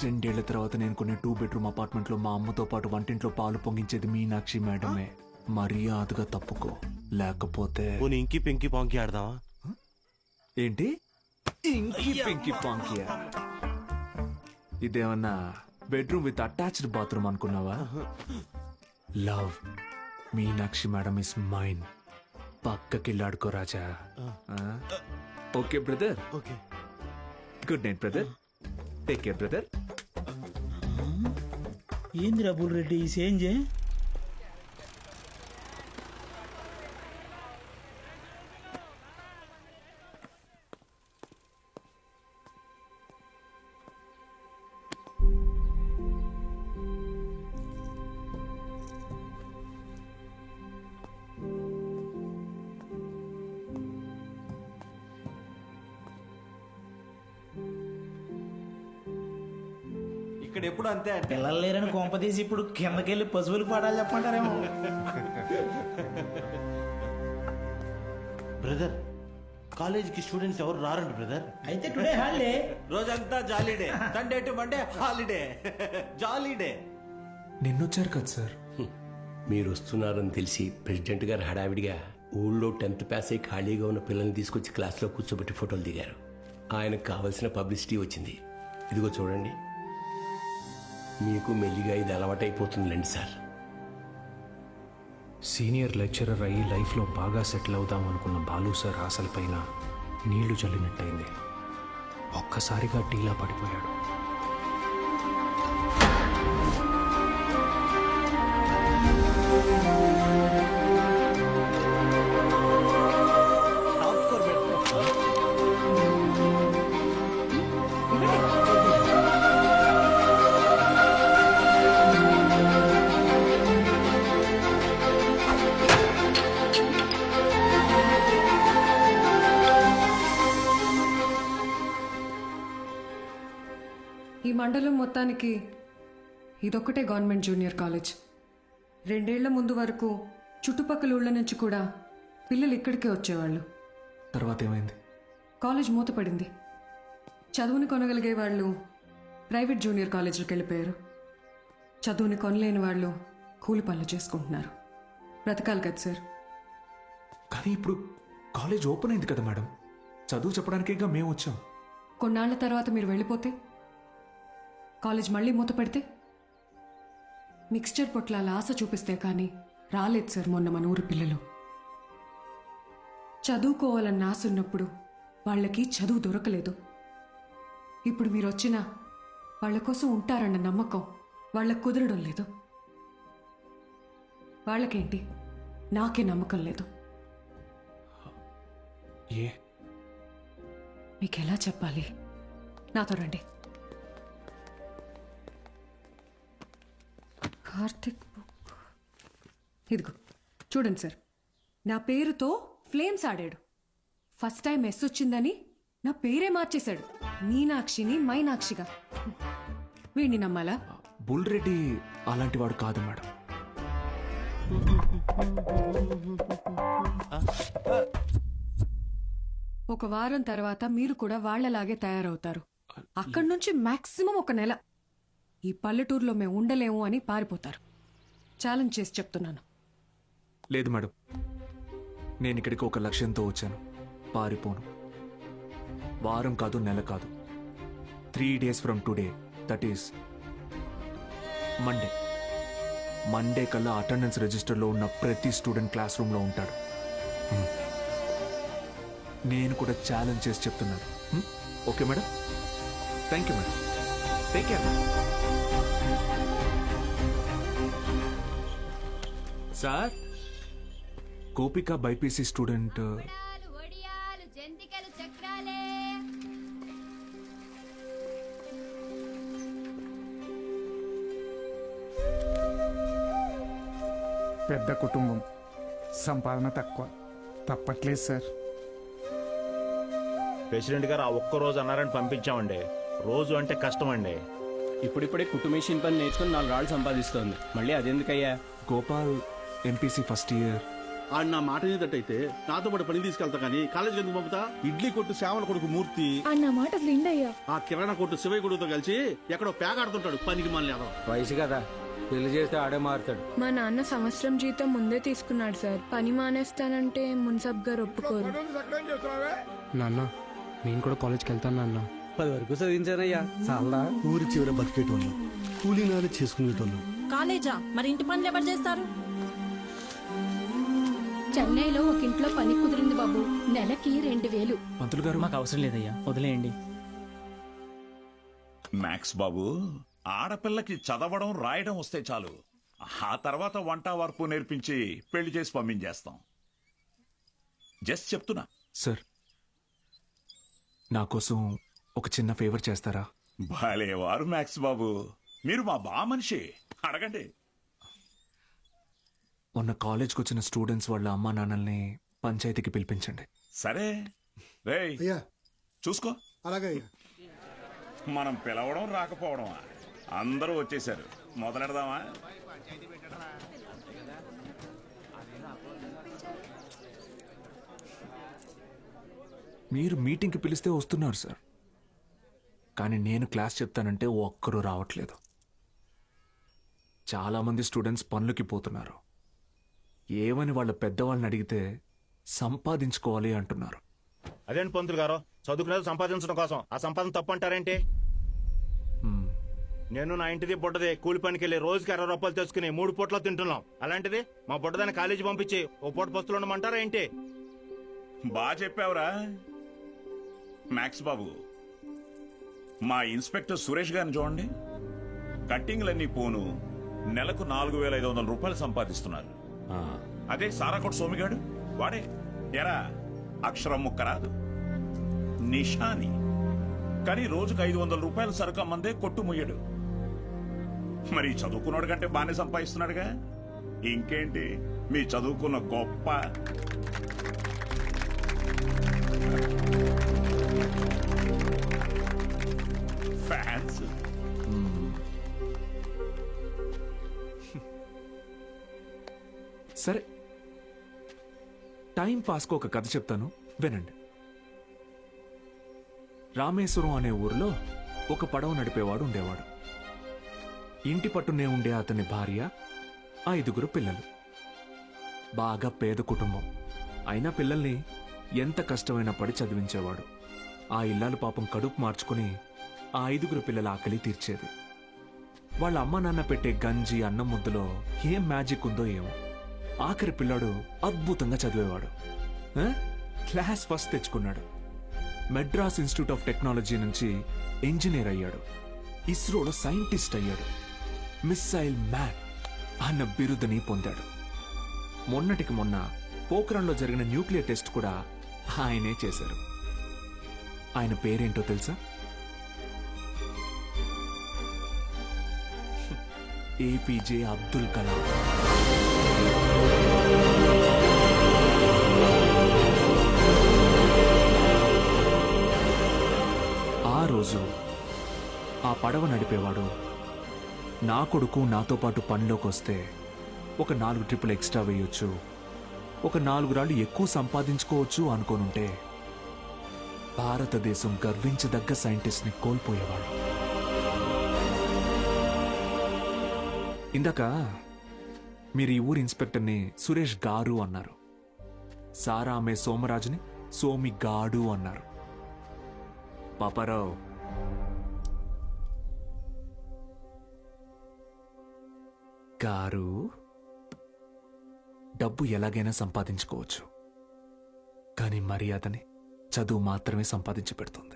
2 ఏళ్ల తర్వాత నేను కొన్ని 2 బెడ్రూమ్ అపార్ట్మెంట్ లో మా అమ్మతో పాటు వంటింట్లో పాలు పొంగించేది మీనాక్షి మేడమే. మర్యాదగా తప్పుకో, లేకపోతే పోనీ ఇంకి పెంకి పాంకి ఆడదామా? ఏంటి ఇంకి పెంకి పాంకియా? ఇదేమన్నా బెడ్రూమ్ విత్ అటాచ్డ్ బాత్రూమ్ అనుకున్నావా? Love Meenakshi madam is mine. పక్కకిల్లాడుకో రాజా. Okay brother. Okay, good night brother. Take care brother. ఏంది రబుల్ రెడ్డి ఈ చేంజ్? ఇక్కడ ఎప్పుడు అంతే అంటే పిల్లలు లేరని కొంపదీసి ఇప్పుడు కిందకెళ్ళి పశువులు పాడాలి చెప్పంటారేమో. బ్రదర్, కాలేజీకి స్టూడెంట్స్ ఎవరు రారండి బ్రదర్. అయితే టుడే హాలిడే. రోజంతా jolly day, Sunday to Monday holiday, jolly day. నిన్నొచ్చారు కదా సార్. మీరు వస్తున్నారని తెలిసి ప్రెసిడెంట్ గారు హడావిడిగా ఊళ్ళో 10th పాస్ అయి ఖాళీగా ఉన్న పిల్లల్ని తీసుకొచ్చి క్లాస్లో కూర్చోబెట్టి ఫోటోలు దిగారు. ఆయనకు కావలసిన పబ్లిసిటీ వచ్చింది. ఇదిగో చూడండి, మీకు మెల్లిగా ఇది అలవాటైపోతుందిలేండి సార్. సీనియర్ లెక్చరర్ అయ్యి లైఫ్లో బాగా సెటిల్ అవుదాం అనుకున్న బాలు సార్ ఆశలపైన నీళ్లు చల్లినట్టయింది. ఒక్కసారిగా టీలా పడిపోయాడు. ఈ మండలం మొత్తానికి ఇదొక్కటే గవర్నమెంట్ జూనియర్ కాలేజ్. 2 ఏళ్ల ముందు వరకు చుట్టుపక్కల ఊళ్ళ నుంచి కూడా పిల్లలు ఇక్కడికే వచ్చేవాళ్ళు. తర్వాత ఏమైంది? కాలేజ్ మూతపడింది. చదువుని కొనగలిగే వాళ్ళు ప్రైవేట్ జూనియర్ కాలేజీలకు వెళ్ళిపోయారు. చదువుని కొనలేని వాళ్ళు కూలి పనులు చేసుకుంటున్నారు. బ్రతకాలి కదా సార్. కానీ ఇప్పుడు కాలేజ్ ఓపెన్ అయింది కదా మేడం, చదువు చెప్పడానికేగా మేము వచ్చాం. కొన్నాళ్ల తర్వాత మీరు వెళ్ళిపోతే కాలేజ్ మళ్ళీ మూతపడితే మిక్స్చర్ పొట్లాల ఆశ చూపిస్తే కానీ రాలేదు సార్ మొన్న మన ఊరు పిల్లలు. చదువుకోవాలన్న ఆశ ఉన్నప్పుడు వాళ్ళకి చదువు దొరకలేదు. ఇప్పుడు మీరు వచ్చినా వాళ్ళ కోసం ఉంటారన్న నమ్మకం వాళ్ళకు కుదరడం లేదు. వాళ్ళకేంటి, నాకే నమ్మకం లేదు. మీకు ఎలా చెప్పాలి? నాతో రండి. కార్తిక్ బుక్ ఇదిగో చూడండి సార్. నా పేరుతో ఫ్లేమ్స్ ఆడాడు. ఫస్ట్ టైం ఎస్ వచ్చిందని నా పేరే మార్చేశాడు. మీనాక్షిని మైనాక్షిగా. వీడిని నమ్మాలా? బుల్ రెడ్డి అలాంటి వాడు కాదు మేడం. ఒక వారం తర్వాత మీరు కూడా వాళ్లలాగే తయారవుతారు. అక్కడి నుంచి మాక్సిమం 1 నెల ఈ పల్లెటూరులో మేము ఉండలేము అని పారిపోతారు. ఛాలెంజ్ చేసి చెప్తున్నాను. లేదు మేడం, నేను ఇక్కడికి ఒక లక్ష్యంతో వచ్చాను. పారిపోను. వారం కాదు, నెల కాదు, 3 days from today, that is Monday కల్లా అటెండెన్స్ రిజిస్టర్లో ఉన్న ప్రతి స్టూడెంట్ క్లాస్ రూమ్లో ఉంటాడు. నేను కూడా ఛాలెంజ్ చేసి చెప్తున్నాను. Okay madam? Thank you madam. Take care. Sir, Gopika BiPC student పెద్ద కుటుంబం, సంపాదన తక్కువ. తప్పట్లేదు సార్. ప్రెసిడెంట్ గారు ఆ ఒక్కరోజు అన్నారని పంపించామండి. రోజు అంటే కష్టం అండి. ఇప్పుడిప్పుడే కుటుంబేషన్ పని నేర్చుకుని 4 రాళ్ళు సంపాదిస్తోంది. మళ్ళీ అదెందుకయ్యా? Gopal MPC first year. ఆడు నా మాట ఏదట్టయితే నాతో పాటు పని తీసుకెళ్తా కానీ కాలేజీకి ఎందుకు పంపుతా? ఇడ్లీ కొట్టు శ్యామల కొడుకు మూర్తి నా మాట అసలు ఇండయ్యా. ఆ కిరాణా కొట్టు శివయ్య కొడుకుతో కలిసి ఎక్కడో పేకాడుతుంటాడు. పనికి మళ్ళీ వయసు కదా, పెళ్లి చేస్తే ఆడే మారుతాడు. మా నాన్న సంవత్సరం జీతం ముందే తీసుకున్నాడు సార్. పని మానేస్తానంటే మున్సబ్ గారు ఒప్పుకోరు. నాన్న నేను కూడా కాలేజ్కి వెళ్తాను నాన్న. 10 వరకు చదివించానయ్యా. చాలా ఊరి చివర బతికేటోళ్ళు, కూలీనాలు చేసుకునేటోళ్ళు. కాలేజా? మరి ఇంటి పనులు ఎవరు చేస్తారు? చెన్నైలో ఒక ఇంట్లో పని కుదిరింది బాబు, నెలకి 2000. మంత్రులు గారు మాకు అవసరం లేదయ్యా, వదిలేయండి. మ్యాక్స్ బాబు, ఆడపిల్లకి చదవడం రాయడం వస్తే చాలు, ఆ తర్వాత వంట వరపు నేర్పించి పెళ్లి చేసి పంపించేస్తాం. జస్ట్ చెప్తున్నా. సార్, నా కోసం ఒక చిన్న ఫేవర్ చేస్తారా? భలేవారు మ్యాక్స్ బాబు, మీరు మా బా మనిషి, అడగండి. మొన్న కాలేజ్కి వచ్చిన స్టూడెంట్స్ వాళ్ళ అమ్మా నాన్నల్ని పంచాయతీకి పిలిపించండి. సరే రేయ్, చూసుకో. అలాగే. మనం పిలవడం రాకపోవడమా? అందరూ వచ్చేసారు, మొదలెడదామా? మీరు మీటింగ్కి పిలిస్తే వస్తున్నారు సార్, కానీ నేను క్లాస్ చెప్తానంటే ఒక్కరూ రావట్లేదు. చాలామంది స్టూడెంట్స్ పనులకి పోతున్నారు. ఏమని వాళ్ళ పెద్దవాళ్ళని అడిగితే సంపాదించుకోవాలి అంటున్నారు. అదేంటి పంతులు గారు, చదువుకునేది సంపాదించడం కోసం, ఆ సంపాదన తప్పు అంటారేంటి? నేను నా ఇంటిది బుడ్డది కూలి పనికి వెళ్ళి రోజుకి 60 రూపాయలు తెచ్చుకుని 3 పూట్ల తింటున్నాం. అలాంటిది మా బుడ్డదాన్ని కాలేజీ పంపించి ఓ పూట పస్తులు ఉండమంటారా ఏంటి? బాగా చెప్పావురా మ్యాక్స్ బాబు. మా ఇన్స్పెక్టర్ సురేష్ గారిని చూడండి, కట్టింగ్లన్నీ పోను నెలకు 4500 రూపాయలు సంపాదిస్తున్నారు. అదే సారాకోట్ సోమిగాడు, వాడే ఎరా అక్షరం ముక్క రాదు, నిషాని, కానీ రోజుకు 500 రూపాయలు సరుకు అమ్మందే కొట్టు ముయ్యడు. మరి చదువుకున్నాడు కంటే బాగానే సంపాదిస్తున్నాడుగా. ఇంకేంటి మీ చదువుకున్న గొప్ప. ఫ్యాన్స్. సరే, టైం పాస్కు ఒక కథ చెప్తాను, వినండి. రామేశ్వరం అనే ఊరిలో ఒక పడవ నడిపేవాడు ఉండేవాడు. ఇంటి పట్టునే ఉండే అతని భార్య, 5 పిల్లలు. బాగా పేద కుటుంబం అయినా పిల్లల్ని ఎంత కష్టమైనా పడి చదివించేవాడు. ఆ ఇల్లాలు పాపం కడుపు మార్చుకుని ఆ 5 పిల్లల ఆకలి తీర్చేది. వాళ్ళ అమ్మ నాన్న పెట్టే గంజి అన్నం ముద్దలో ఏం మ్యాజిక్ ఉందో ఏమో, ఆఖరి పిల్లాడు అద్భుతంగా చదివేవాడు. క్లాస్ ఫస్ట్ తెచ్చుకున్నాడు. మెడ్రాస్ ఇన్స్టిట్యూట్ ఆఫ్ టెక్నాలజీ నుంచి ఇంజనీర్ అయ్యాడు. ఇస్రోలో సైంటిస్ట్ అయ్యాడు. మిస్సైల్ మ్యాన్ అన్న బిరుదుని పొందాడు. మొన్నటికి మొన్న పోఖ్రాన్లో జరిగిన న్యూక్లియర్ టెస్ట్ కూడా ఆయనే చేశారు. ఆయన పేరేంటో తెలుసా? ఏపీజే అబ్దుల్ కలాం. ఆ రోజు ఆ పడవ నడిపేవాడు, నా కొడుకు నాతో పాటు పనిలోకి వస్తే ఒక 4 ట్రిప్పులు ఎక్స్ట్రా వేయొచ్చు, ఒక 4 రాళ్ళు ఎక్కువ సంపాదించుకోవచ్చు అనుకోనుంటే భారతదేశం గర్వించదగ్గ సైంటిస్ట్ని కోల్పోయేవాడు. ఇందాక మీరు ఈ ఊరి ఇన్స్పెక్టర్ని సురేష్ గారు అన్నారు. సారా ఆమె సోమరాజుని సోమి గాడు అన్నారు. పాపారావు, గారు, డబ్బు ఎలాగైనా సంపాదించుకోవచ్చు, కానీ మర్యాదని చదువు మాత్రమే సంపాదించి పెడుతుంది.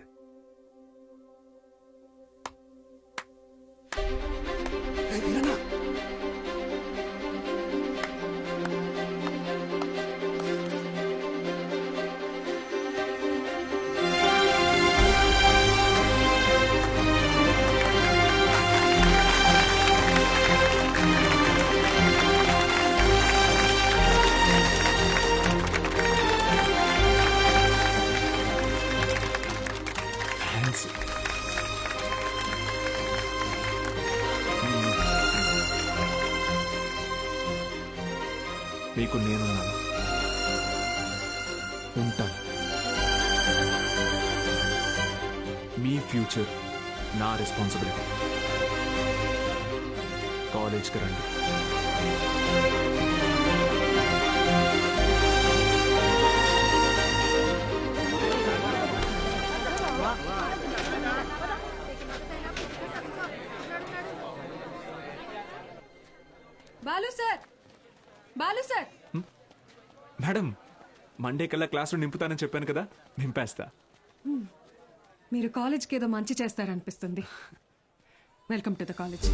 మీకు నేనున్నాను, ఉంటాను. మీ ఫ్యూచర్ నా రెస్పాన్సిబిలిటీ. కాలేజ్కి రండి. బాలు సార్ మేడం, మండే కల్లా క్లాసులో నింపుతానని చెప్పాను కదా, నింపేస్తా. మీరు కాలేజ్కి ఏదో మంచి చేస్తారనిపిస్తుంది. Welcome to the college.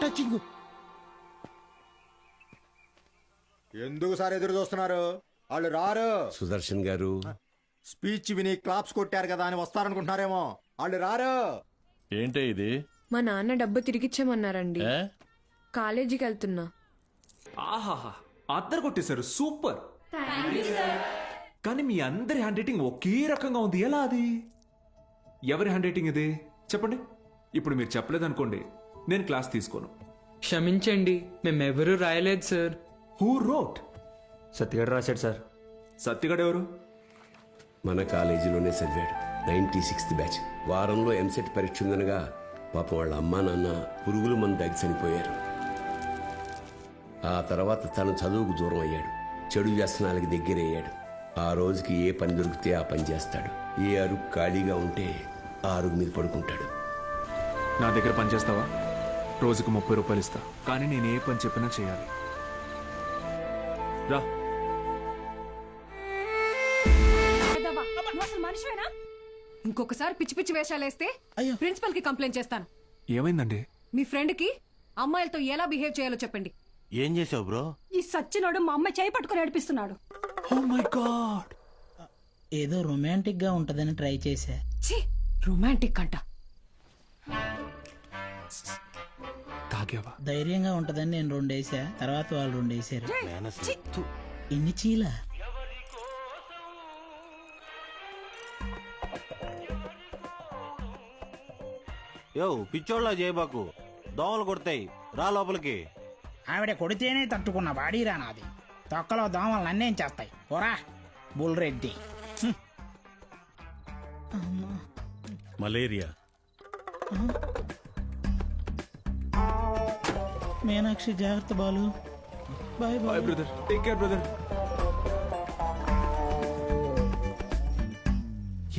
Touching. ఎందుకు సార్ ఎదురు చూస్తున్నారు? వాళ్ళు రారు. సుదర్శన్ గారు స్పీచ్ విని క్లాప్స్ కొట్టారు కదా అని వస్తారనుకుంటున్నారేమో. వాళ్ళు రారు. ఏంటే ఇది? మా నాన్న డబ్బు తిరిగిచ్చామన్నారండి. కాలేజీకి వెళ్తున్నా. ఆహాహా, అద్దరు కొట్టేశారు, సూపర్. కానీ మీ అందరి హ్యాండ్ రైటింగ్ ఒకే రకంగా ఉంది, ఎలా అది? ఎవరి హ్యాండ్ రైటింగ్ ఇది చెప్పండి. ఇప్పుడు మీరు చెప్పలేదనుకోండి, నేను క్లాస్ తీసుకోను. క్షమించండి, మేమెవరూ రాయలేదు సార్. Who wrote? సత్యగడ రాశాడు సార్. సత్యగడ ఎవరు? మన కాలేజీలోనే చదివాడు. 96th batch. వారంలో ఎంసెట్ పరీక్ష ఉందనగా పాపం వాళ్ళ అమ్మా నాన్న పురుగుల మందు తాగి చనిపోయారు. ఆ తర్వాత తను చదువుకు దూరం అయ్యాడు. చెడు వ్యసనాలకి దగ్గరయ్యాడు. ఆ రోజుకి ఏ పని దొరికితే ఆ పని చేస్తాడు. ఏ అరుగు ఖాళీగా ఉంటే ఆ అరుగు మీద పడుకుంటాడు. నా దగ్గర పని చేస్తావా? రోజుకు 30 రూపాయలు ఇస్తా, కానీ నేను ఏ పని చెప్పినా చేయాలి. రా. ఇంకొకసారి పిచ్చి పిచ్చి వేషాలు వేస్తే ప్రిన్సిపల్ కి కంప్లైంట్ చేస్తాను. ఏమైందండి? మీ ఫ్రెండ్ కి అమ్మాయిలతో ఎలా బిహేవ్ చేయాలో చెప్పండి. ఏం చేసావు బ్రో? ఈ సచ్చినోడు మా అమ్మాయి చేయి పట్టుకుని నడిపిస్తున్నాడు. Oh my god. ఏదో రొమాంటిక్ గా ఉంటదని ట్రై చేశా. రొమాంటిక్ అంట. తాగావా? ధైర్యంగా ఉంటదని నేను 2 వేసా, తర్వాత వాళ్ళు 2 వేసారు. ఎన్ని చీల? యో పిచ్చోళ్ళ చేయబాకు, దోమలు కొడతాయి, రా లోపలికి. ఆవిడ కొడితేనే తట్టుకున్న బాడీరా నాది. తొక్కలో దోమలు నన్నేం చేస్తాయి? పోరా బుల్రెడ్డి. మలేరియా. మీనాక్షి జాగ్రత్త Balu. Bye bye brother, take care brother.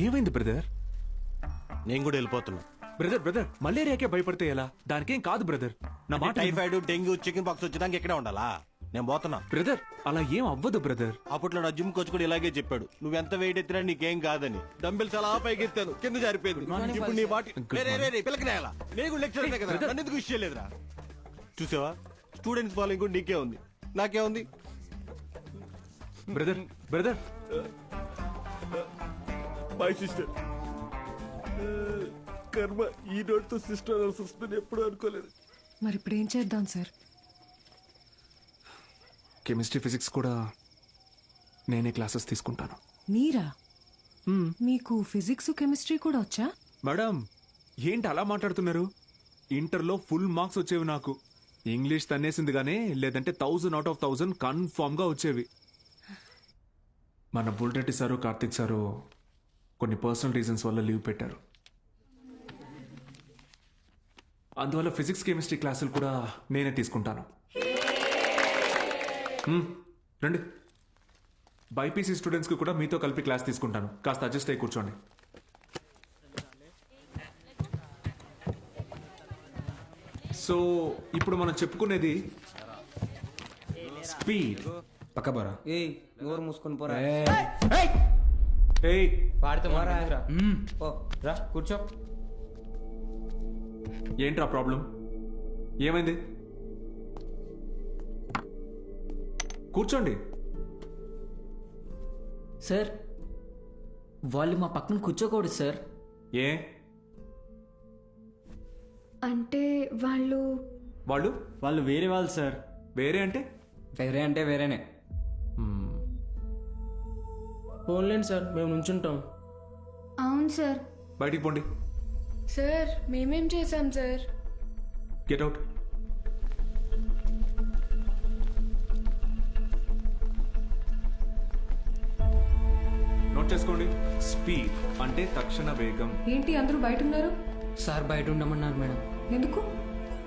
ఏమైంది బ్రదర్? నేను కూడా వెళ్ళిపోతున్నా. బ్రదర్ మలేరియాకే భయపడితే ఎలా? దానికేం కాదు బ్రదర్. నా మాట. టైఫాయిడ్, డెంగ్యూ, చికెన్ పాక్స్ వచ్చేదానికి ఎక్కడే ఉండాలా? నేను పోతున్నా. బ్రదర్ అలా ఏం అవ్వదు బ్రదర్. అప్పట్లో నా జిమ్ కోచ్ కూడా ఇలాగే చెప్పాడు, నువ్వెంత వెయిట్ ఎత్తినా నీకేం కాదని. డంబెల్స్ అలా పైకి ఎత్తాను, కింద జారిపోయింది. ఇప్పుడు నీ మాట పిల్లకనేయాలా? నేను లెక్చర్ కదా, నన్ను ఎందుకు విషయం లేదురా? చూసావా, స్టూడెంట్స్ ఫాలోయింగ్ కూడా నీకే ఉంది, నాకే ఉంది. Brother my sister. కర్మ ఈ నోట్తో సిస్టర్ వస్తుంది ఎప్పుడు అనుకోలేదు. మరి ఇప్పుడు ఏం చేద్దాం సార్? కెమిస్ట్రీ, ఫిజిక్స్ కూడా నేనే క్లాసెస్ తీసుకుంటాను. మీరా? మీకు ఫిజిక్స్, కెమిస్ట్రీ కూడా వచ్చా? మేడం ఏంటి అలా మాట్లాడుతున్నారు? ఇంటర్లో ఫుల్ మార్క్స్ వచ్చేవి నాకు. ఇంగ్లీష్ తన్నేసింది కానీ, లేదంటే 1000 out of 1000 కన్ఫామ్ గా వచ్చేవి. మన బుల్రెడ్డి సారు, కార్తిక్ సారు కొన్ని పర్సనల్ రీజన్స్ వల్ల లీవ్ పెట్టారు. అందువల్ల ఫిజిక్స్, కెమిస్ట్రీ క్లాసులు కూడా నేనే తీసుకుంటాను. రండి. బైపీసీ స్టూడెంట్స్కి కూడా మీతో కలిపి క్లాస్ తీసుకుంటాను. కాస్త అడ్జస్ట్ అయ్యి కూర్చోండి. సో ఇప్పుడు మనం చెప్పుకునేది స్పీడ్. పక్క పోరా. నోరు మూసుకొని పోరా. పాడితే రా కూర్చో. ఏంట్రా ప్రాబ్లం? ఏమైంది? కూర్చోండి. సార్ వాళ్ళు మా పక్కన కూర్చోకూడదు సార్. ఏ? అంటే వాళ్ళు వాళ్ళు వేరే వాళ్ళు సార్. వేరే అంటే? వేరే అంటే వేరేనే. ఫోన్లేండి సార్, మేము నుంచుంటాం. అవును సార్. బయటికి పోండి. సార్ మేమేం చేశాం సార్? Get out. నోట్ చేసుకోండి. స్పీడ్ అంటే తక్షణ వేగం. ఏంటి అందరూ బయట ఉన్నారు? సార్ బయట ఉండమన్నారు మేడం. ఎందుకు?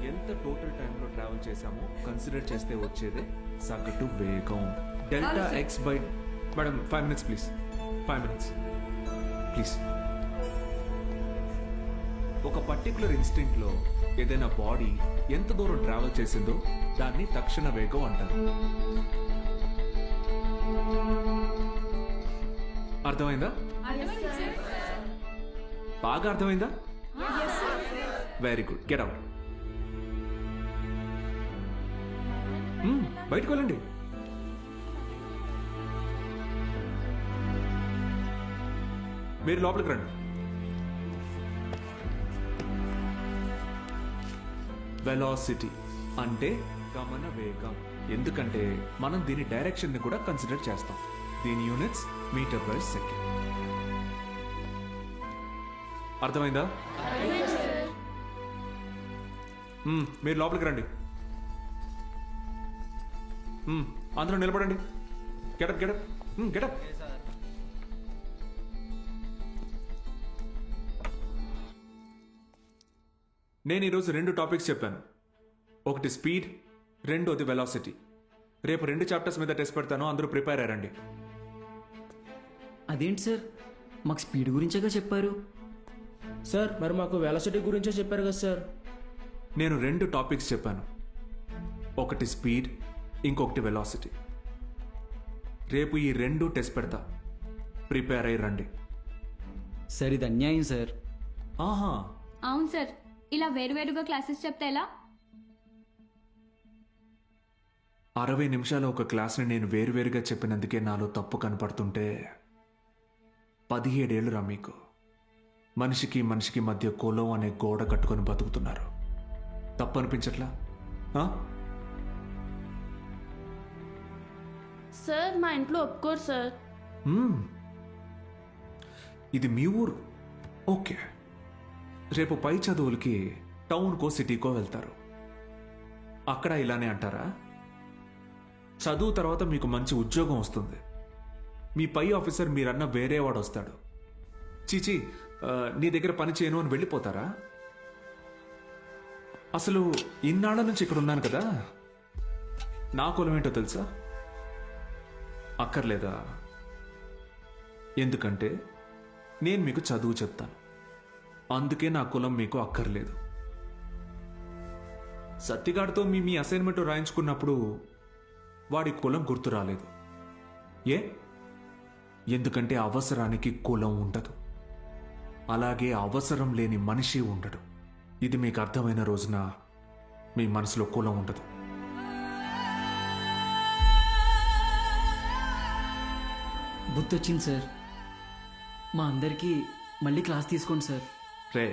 ఎంత టోటల్ టైంలో ట్రావెల్ చేశామో కన్సిడర్ చేస్తే వచ్చేదే సగటు వేగం. Delta X by. Madam 5 minutes please. 5 minutes please. ఒక పర్టికులర్ ఇన్స్టింక్ట్లో ఏదైనా బాడీ ఎంత దూరం ట్రావెల్ చేసిందో దాన్ని తక్షణ వేగం అంటారు. అర్థమైందా? బాగా అర్థమైందా? Very good. Get out. బయటకు వెళ్ళండి. మీరు లోపలికి రండి. వెలాసిటీ అంటే గమన వేగం. ఎందుకంటే మనం దీని డైరెక్షన్ ని కూడా కన్సిడర్ చేస్తాం. దీని యూనిట్స్ మీటర్ పర్ సెకండ్. అర్థమైందా? మీరు లోపలికి రండి. అందరూ నిలబడండి. Get up get up get up. నేను ఈరోజు 2 టాపిక్స్ చెప్పాను. ఒకటి స్పీడ్, రెండోది వెలాసిటీ. రేపు 2 చాప్టర్స్ మీద టెస్ట్ పెడతాను. అందరూ ప్రిపేర్ అయ్యారండి. అదేంటి సార్, మాకు స్పీడ్ గురించేగా చెప్పారు. సార్ మరి మాకు వెలాసిటీ గురించే చెప్పారు కదా సార్. నేను 2 టాపిక్స్ చెప్పాను. ఒకటి స్పీడ్, ఇంకొకటి వెలాసిటీ. రేపు ఈ 2 టెస్ట్ పెడతా. ప్రిపేర్ అయ్యి రండి. సార్ ఇది అన్యాయం సార్. ఆహా, అవును సార్, ఇలా వేరువేరుగా క్లాసెస్ చెప్తే ఎలా? 60 నిమిషాల ఒక క్లాస్ని నేను వేరువేరుగా చెప్పినందుకే నాలో తప్పు కనపడుతుంటే 17 ఏళ్ళురా మీకు. మనిషికి మనిషికి మధ్య కులం అనే గోడ కట్టుకొని బతుకుతున్నారు. తప్పు అనిపించట్లా? సార్ మా ఇంట్లో ఒప్పుకోరు సార్. ఇది మీ ఊరు, ఓకే. రేపు పై చదువులకి టౌన్కో సిటీకో వెళ్తారు. అక్కడ ఇలానే అంటారా? చదువు తర్వాత మీకు మంచి ఉద్యోగం వస్తుంది. మీ పై ఆఫీసర్ మీరన్న వేరే వాడు వస్తాడు. చీచి నీ దగ్గర పని చేయను అని వెళ్ళిపోతారా? అసలు ఇన్నాళ్ళ నుంచి ఇక్కడ ఉన్నాను కదా, నా కులం ఏంటో తెలుసా? అక్కర్లేదా? ఎందుకంటే నేను మీకు చదువు చెప్తాను. అందుకే నా కులం మీకు అక్కర్లేదు. సత్తిగాడితో మీ అసైన్మెంట్ రాయించుకున్నప్పుడు వాడి కులం గుర్తు రాలేదు. ఎందుకంటే అవసరానికి కులం ఉండదు. అలాగే అవసరం లేని మనిషి ఉండడు. ఇది మీకు అర్థమైన రోజున మీ మనసులో కులం ఉండదు. గుర్తొచ్చింది సార్. మా అందరికీ మళ్ళీ క్లాస్ తీసుకోండి సార్. రే,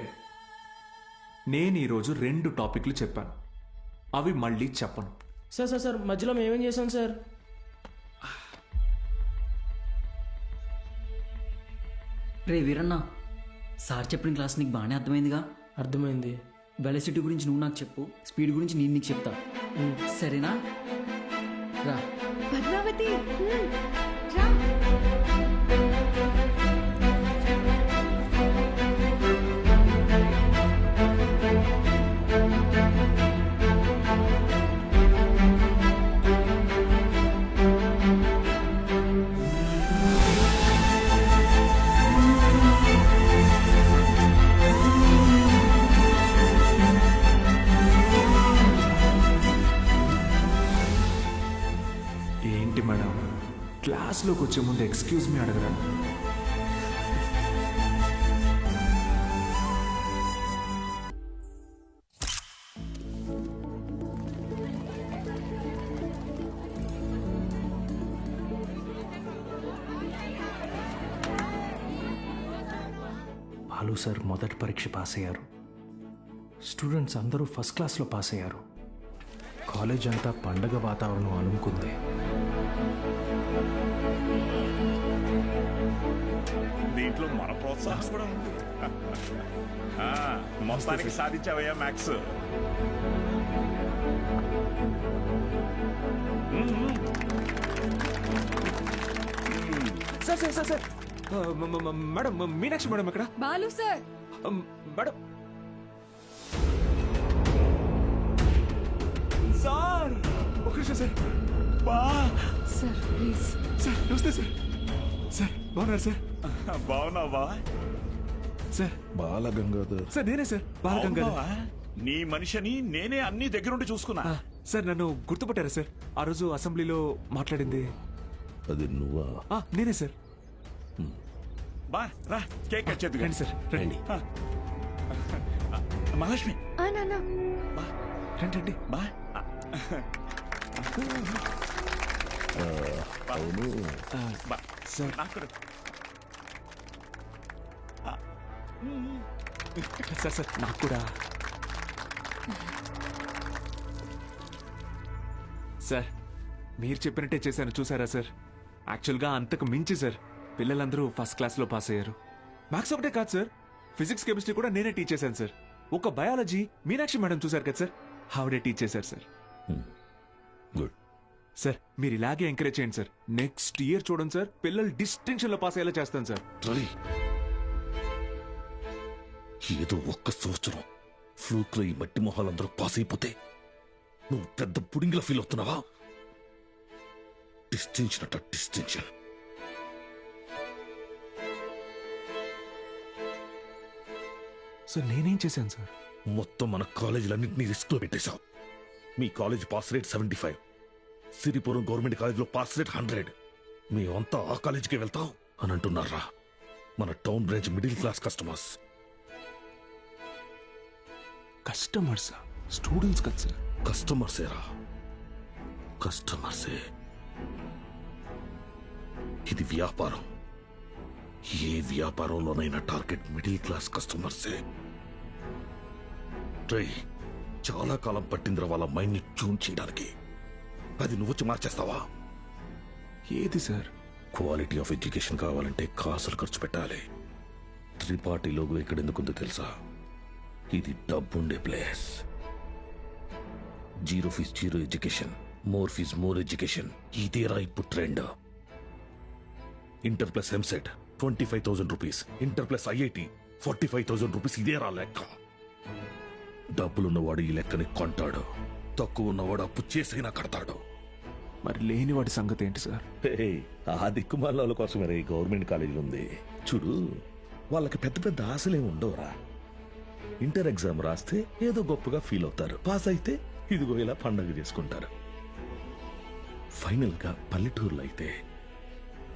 నేను ఈరోజు 2 టాపిక్లు చెప్పాను. అవి మళ్ళీ చెప్పను. సార్ సార్ సార్ మధ్యలో మేమేం చేసాం సార్? రే వీరన్న, సార్ చెప్పిన క్లాస్ నీకు బాగానే అర్థమైందిగా? అర్థమైంది. వెలాసిటీ గురించి నువ్వు నాకు చెప్పు, స్పీడ్ గురించి నేను నీకు చెప్తా. సరేనా? రా. పద్మావతి రా. ఏంటి మేడం, క్లాస్లోకి వచ్చే ముందు ఎక్స్క్యూజ్ మీ అడగరా? బాలు సార్ మొదటి పరీక్ష పాస్ అయ్యారు. స్టూడెంట్స్ అందరూ ఫస్ట్ క్లాస్లో పాస్ అయ్యారు. కాలేజ్ అంతా పండగ వాతావరణం అనుకుంది. దీంట్లో మన ప్రోత్సాహం కూడా ఉంది. మొత్తానికి సాధించావయ్యా maths. Sir sir sir sir madam Meenakshi madam ఎక్కడ బాలు సార్ మేడం సార్ ఒక నిమిషం సార్ సార్ ప్లీజ్ సార్ నమస్తే సార్ సార్ బాగున్నారు సార్ బావునావా సార్ బాలగంగాధర్ సార్ నేనే సార్ బాలగంగాధర్ నీ మనిషిని నేనే అన్ని దగ్గరుండి చూసుకున్నా సార్ నన్ను గుర్తుపట్టారా సార్ ఆ రోజు అసెంబ్లీలో మాట్లాడింది అది నువ్వా నేనే సార్ బా రా కేక్ కట్ చేద్దు రండి సార్ రండి మహాలక్ష్మి నాన్న రండి రండి బా అవును బా సార్ నాకు సార్ సార్ నాకు కూడా సార్ మీరు చెప్పినట్టే చేశాను చూసారా సార్ యాక్చువల్గా అంతకు మించి సార్ పిల్లలందరూ ఫస్ట్ క్లాస్లో పాస్ అయ్యారు మ్యాథ్స్ ఒకటే కాదు సార్ ఫిజిక్స్ కెమిస్ట్రీ కూడా నేనే టీచ్ చేశాను సార్ ఒక బయాలజీ మీనాక్షి మేడం చూసారు కదా సార్ ఆవిడే టీచ్ చేశారు సార్ గుడ్ సార్ మీరు ఇలాగే ఎంకరేజ్ చేయండి సార్ నెక్స్ట్ ఇయర్ చూడండి సార్ పిల్లలు డిస్టింక్షన్లో పాస్ అయ్యేలా చేస్తాను సార్ ఏదో ఒక్క సంవత్సరం ఫ్లూక్ లో ఈ మట్టి మొహాలందరూ పాస్ అయిపోతే నువ్వు పెద్ద పుడింగిలా ఫీల్ అవుతున్నావా? డిస్టింక్షన్ అట డిస్టింక్షన్. సార్ నేనేం చేశాను సార్? మొత్తం మన కాలేజీలన్నింటినీ రిస్క్ లో పెట్టేశావు. మీ college pass rate 75, Siripuram government కాలేజీలో పాస్ రేట్ 100. మేమంతా ఆ కాలేజీకి వెళ్తాం అని అంటున్నారా? మన town branch middle class customers. Customers students కదా సార్? కస్టమర్సేరా, కస్టమర్సే. ఇది వ్యాపారం. ఏ వ్యాపారంలోనైనా టార్గెట్ మిడిల్ క్లాస్ కస్టమర్సే. ట్రై చాలా కాలం పట్టిందిరా వాళ్ళ మైండ్ ని ట్యూన్ చేయడానికి. అది నువ్వు మార్చేస్తావా? ఏది సార్? క్వాలిటీ ఆఫ్ ఎడ్యుకేషన్ కావాలంటే కాసులు ఖర్చు పెట్టాలి. త్రిపాఠి లోగో ఇక్కడ ఎందుకుందో తెలుసా? ఇది డబ్బుండే place. Zero fees zero education, more fees more education. ఇదేరా ఇప్పుడు trend. Inter plus EAMCET 25,000 rupees, inter plus IIT 45,000 rupees. ఇదేరా లెక్క. డబ్బులున్నవాడు ఈ లెక్కని కొంటాడు, తక్కువ ఉన్నవాడు అప్పు చేసైనా కడతాడు. మరి లేనివాడి సంగతి ఏంటి సార్? ఆ దిక్కుమాల కోసమే గవర్నమెంట్ కాలేజీలు ఉంది చూడు. వాళ్ళకి పెద్ద పెద్ద ఆశలే ఉండవురా. ఇంటర్ ఎగ్జామ్ రాస్తే ఏదో గొప్పగా ఫీల్ అవుతారు, పాస్ అయితే ఇదిగో ఇలా పండగ చేసుకుంటారు. ఫైనల్ గా పల్లెటూరులో అయితే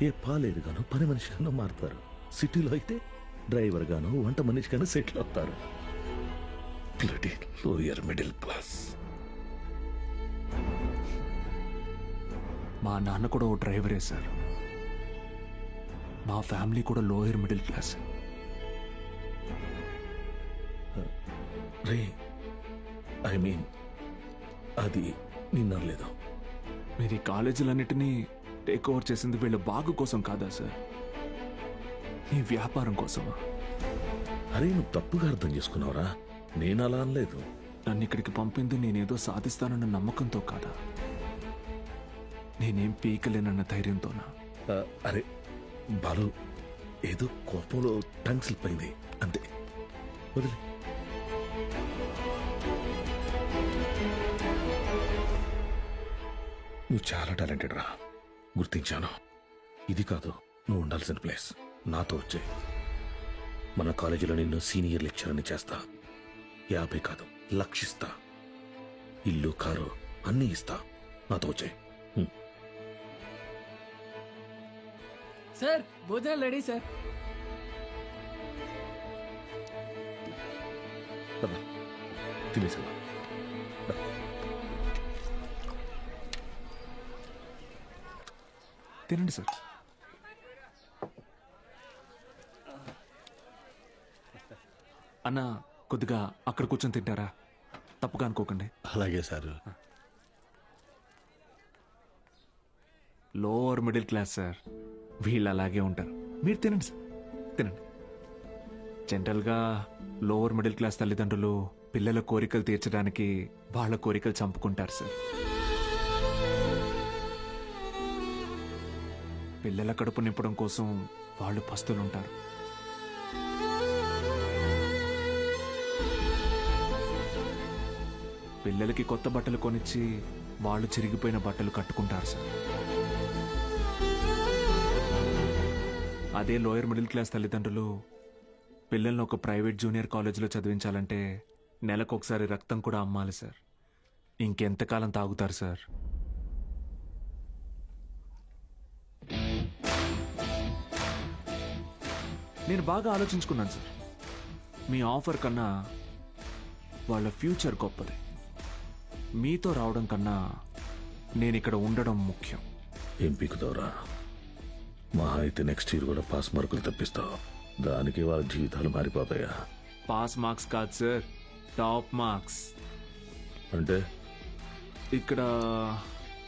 ఏ పాలేరుగానో పని మనిషిగానో మారుతారు. సిటీలో అయితే డ్రైవర్ గానో వంట మనిషిగానో సెటిల్ అవుతారు. Bloody lower middle class. మా నాన్న కూడా ఓ డ్రైవరే సార్. మా ఫ్యామిలీ కూడా lower middle class. Ray I mean అది నిన్నలేదు. మీరు ఈ కాలేజీలన్నిటినీ టేక్ ఓవర్ చేసింది వీళ్ళ బాగు కోసం కాదా సార్? మీ వ్యాపారం కోసమా? అరే నువ్వు తప్పుగా అర్థం చేసుకున్నావురా. నేను అలా అనలేదు. నన్ను ఇక్కడికి పంపింది నేనేదో సాధిస్తానన్న నమ్మకంతో కాదా? నేనేం పీకలేనన్న ధైర్యంతోనా? అరే బాలు, ఏదో కోపంలో టంగ్ స్లిప్ అయింది అంతే, వదిలే. నువ్వు చాలా టాలెంటెడ్ రా, గుర్తించాను. ఇది కాదు నువ్వు ఉండాల్సిన ప్లేస్. నాతో వచ్చే మన కాలేజీలో నిన్ను సీనియర్ లెక్చరర్ని చేస్తా. 50 కాదు, లక్షిస్తా. ఇల్లు కారు అన్నీ ఇస్తా. నాతో వచ్చే. సార్ భోజనాలు రెడీ సార్. తినేసా? తినండి సార్. అన్న కొద్దిగా అక్కడ కూర్చొని తింటారా? తప్పుగా అనుకోకండి. అలాగే sir. Lower middle class sir, వీళ్ళు అలాగే ఉంటారు. మీరు తినండి సార్, తినండి. జనరల్గా లోవర్ మిడిల్ క్లాస్ తల్లిదండ్రులు పిల్లల కోరికలు తీర్చడానికి వాళ్ళ కోరికలు చంపుకుంటారు సార్. పిల్లల కడుపు నింపడం కోసం వాళ్ళు పస్తులుంటారు. పిల్లలకి కొత్త బట్టలు కొనిచ్చి వాళ్ళు చిరిగిపోయిన బట్టలు కట్టుకుంటారు సార్. అదే లోయర్ మిడిల్ క్లాస్ తల్లిదండ్రులు పిల్లల్ని ఒక ప్రైవేట్ జూనియర్ కాలేజీలో చదివించాలంటే నెలకొకసారి రక్తం కూడా అమ్మాలి సార్. ఇంకెంతకాలం తాగుతారు సార్? నేను బాగా ఆలోచించుకున్నాను సార్. మీ ఆఫర్ కన్నా వాళ్ళ ఫ్యూచర్ గొప్పది. మీతో రావడం కన్నా నేను ఇక్కడ ఉండడం ముఖ్యం. ఏం పీకుతావురా? మహా అయితే నెక్స్ట్ ఇయర్ కూడా పాస్ మార్కులు తప్పిస్తావు. దానికి వాళ్ళ జీవితాలు మారిపోతాయా? పాస్ మార్క్స్ కాదు సార్, టాప్ మార్క్స్. అంటే ఇక్కడ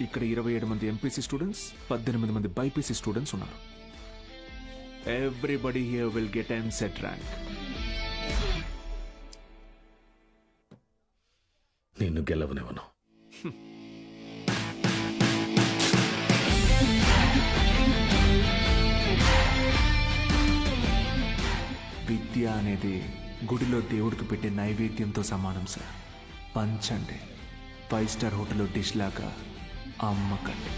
27 మంది ఎంపీసీ స్టూడెంట్స్, 18 మంది బైపీసీ స్టూడెంట్స్ ఉన్నారు. Everybody here will get EAMCET rank. నిన్ను గెలవనివ్వను. విద్య అనేది గుడిలో దేవుడికి పెట్టే నైవేద్యంతో సమానం సార్. పంచండి, 5 స్టార్ హోటల్లో డిష్ లాగా అమ్మకండి.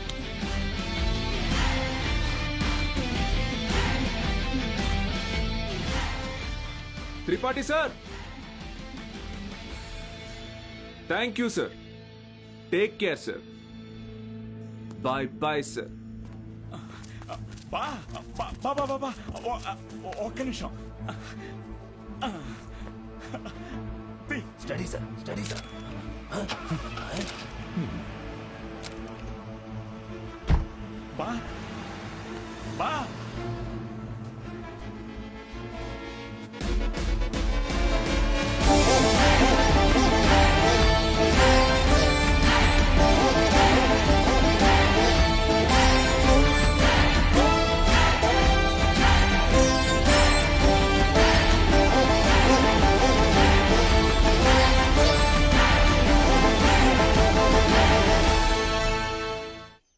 Tripathi sir, thank you sir. Take care sir. Bye bye sir. బా బా బా బా బా ఒక్క నిమిషం. Study sir, study sir. బా బా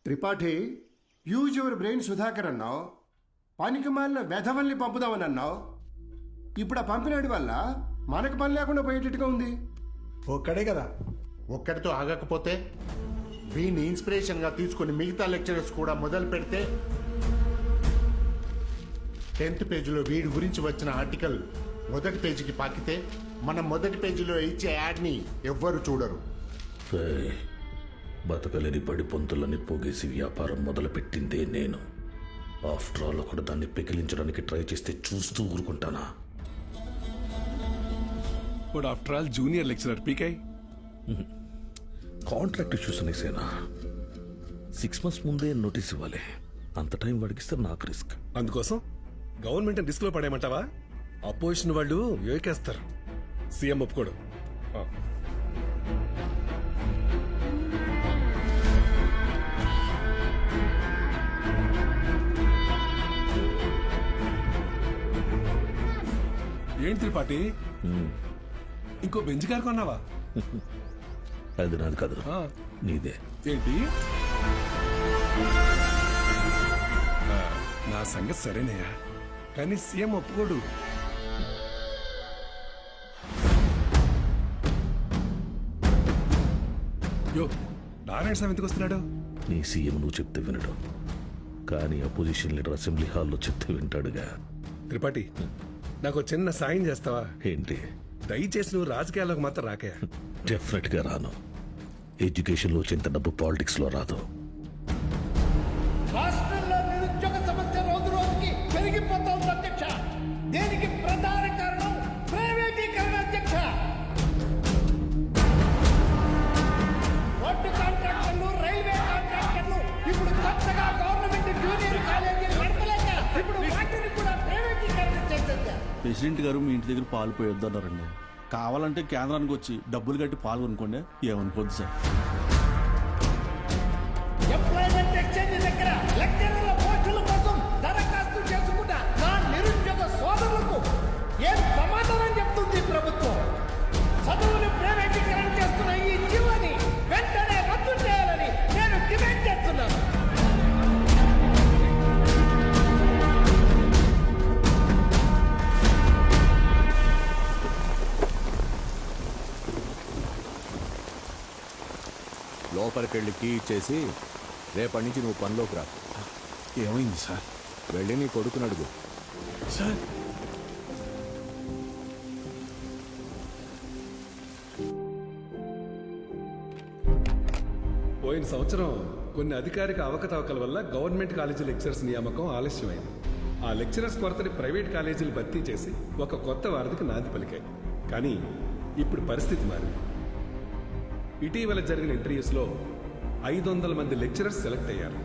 Tripathi, use your brain Sudhakar అన్నావు. పనికి మాలిన వెధవల్ని పంపుదామని అన్నావు. ఇప్పుడు ఆ పంపినాడి వల్ల మనకు పని లేకుండా పోయేటట్టుగా ఉంది. ఒక్కడే కదా, ఒక్కడితో ఆగకపోతే వీడిని ఇన్స్పిరేషన్గా తీసుకుని మిగతా లెక్చరర్స్ కూడా మొదలు పెడితే 10th పేజీలో వీడి గురించి వచ్చిన ఆర్టికల్ మొదటి పేజీకి పాకితే మనం మొదటి పేజీలో ఇచ్చే యాడ్ని ఎవ్వరు చూడరు. బతకలేని పడి పొంతులని పోగేసి వ్యాపారం మొదలుపెట్టిందే నేను. ఆఫ్టర్ ఆల్ ఒకడు దాన్ని పెకిలించడానికి ట్రై చేస్తే చూస్తూ ఊరుకుంటానా? But after all junior lecturer పీకే. కాంట్రాక్ట్ ఇష్యూస్ అనేసేనా? 6 months ముందే నోటీస్ ఇవ్వాలి. అంత టైం వాడికిస్తే నాకు రిస్క్. అందుకోసం గవర్నమెంట్ రిస్క్ లో పడేయమంటావా? అపోజిషన్ వాళ్ళు యోకేస్తారు. సీఎం ఒప్పుకోడు. ఏంటి త్రిపాఠి, ఇంకో బెంచ్ కారు కొన్నావా? అది నాది కాదు, నీదే. ఏంటి? నా సంగతి సరేనయ్యా, కానీ సీఎం ఒప్పుకోడు. యో, నారాయణ స్వామి ఎందుకు వస్తున్నాడు? నీ సీఎం నువ్వు చెప్తే వినడు, కానీ అపోజిషన్ లీడర్ అసెంబ్లీ హాల్లో చెప్తే వింటాడుగా. త్రిపాఠి, నాకు చిన్న సాయం చేస్తావా? ఏంటి? దయచేసి నువ్వు రాజకీయాల్లోకి మాత్రం రాకయా. డెఫినెట్ గా రాను. ఎడ్యుకేషన్ లో వచ్చేంత డబ్బు పాలిటిక్స్ లో రాదు. రాష్ట్రంలో నిరుద్యోగ సమస్య రోజు రోజుకి పెరిగిపోతోంది అధ్యక్ష. దీనికి ప్రధాన కారణం ప్రైవేటీకరణ అధ్యక్ష. రోడ్డు కాంట్రాక్టర్లు, రైల్వే కాంట్రాక్టర్లు ఇప్పుడు కొత్తగా గవర్నమెంట్ జూనియర్ కాలేజీలు నడపలేక ఇప్పుడు వాటిని కూడా ప్రైవేటీకరణ చేసేసారు. ప్రెసిడెంట్ గారు మీ ఇంటి దగ్గర పాలు పోయొద్దన్నారండి. కావాలంటే కేంద్రానికి వచ్చి డబ్బులు కట్టి పాలు కొనుక్కోండి, ఏమనుకోద్దు సార్. ఎంప్లాయ్మెంట్ ఎక్స్చేంజ్ దగ్గర లెక్చరర్ల పోస్టుల కోసం దరఖాస్తు చేసుకుంటా నా నిరుద్యోగ సోదరులకు ఏం సమాధానం చెప్తుంది ప్రభుత్వం? చదువును ప్రైవేటీకరణ చేస్తున్న ఈ జీవోని వెంటనే రద్దు చేయాలని నేను డిమాండ్ చేస్తున్నాను. లోపలికి వెళ్ళి కీ ఇచ్చేసి రేపటి నుంచి నువ్వు పనిలోకి రా. ఏమైంది సార్? వెళ్ళి నీ కొడుకుని అడుగు. సార్ పోయిన సంవత్సరం కొన్ని అధికారిక అవకతవకల వల్ల గవర్నమెంట్ కాలేజీ లెక్చరర్స్ నియామకం ఆలస్యమైంది. ఆ లెక్చరర్స్ కొరతని ప్రైవేట్ కాలేజీలు భర్తీ చేసి ఒక కొత్త వారధికి నాంది పలికాయి. కానీ ఇప్పుడు పరిస్థితి మారింది. ఇటీవల జరిగిన ఇంటర్వ్యూస్లో 500 మంది లెక్చరర్స్ సెలెక్ట్ అయ్యారు.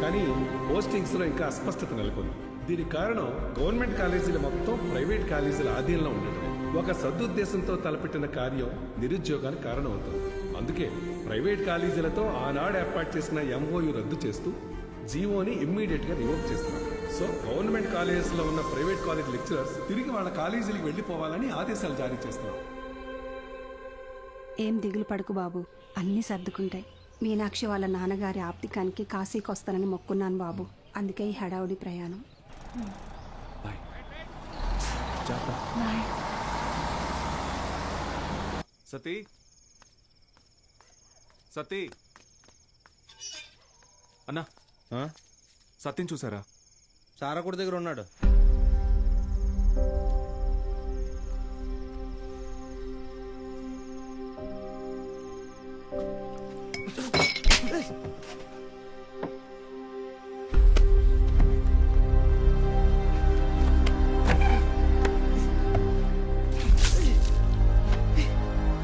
కానీ పోస్టింగ్స్లో ఇంకా అస్పష్టత నెలకొంది. దీనికి కారణం గవర్నమెంట్ కాలేజీలు మొత్తం ప్రైవేట్ కాలేజీల ఆధీనంలో ఉండటం. ఒక సదుద్దేశంతో తలపెట్టిన కార్యం నిరుద్యోగానికి కారణమవుతుంది. అందుకే ప్రైవేట్ కాలేజీలతో ఆనాడు ఏర్పాటు చేసిన ఎంఓయు రద్దు చేస్తూ జీవోని ఇమ్మీడియట్ గా రివోక్ చేస్తున్నారు. సో గవర్నమెంట్ కాలేజెస్ లో ఉన్న ప్రైవేట్ కాలేజ్ లెక్చరర్స్ తిరిగి వాళ్ళ కాలేజీలకు వెళ్లిపోవాలని ఆదేశాలు జారీ చేస్తున్నారు. ఏం దిగులు పడుకు బాబు, అన్నీ సర్దుకుంటాయి. మీనాక్షి వాళ్ళ నాన్నగారి ఆప్తికానికి కాశీకి వస్తానని మొక్కున్నాను బాబు. అందుకే ఈ హడావుడి ప్రయాణం. సతీ సతీ అన్నా, సత్యం చూసారా? సారకుడి దగ్గర ఉన్నాడు.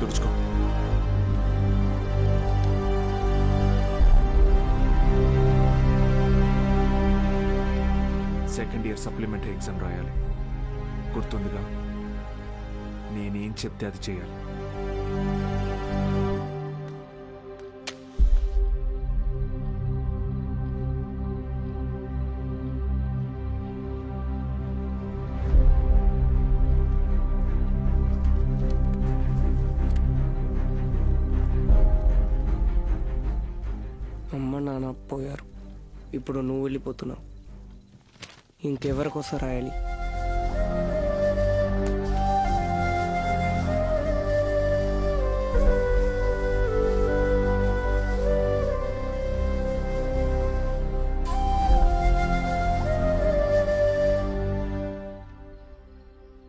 తుడుచుకో. సెకండ్ ఇయర్ సప్లిమెంటరీ ఎగ్జామ్ రాయాలి. గుర్తుందిగా? నేనేం చెప్తే అది చేయాలి. అమ్మ నాన్న పోయారు, ఇప్పుడు నువ్వు వెళ్ళిపోతున్నావు. ఇంకెవరికోసం రాయాలి?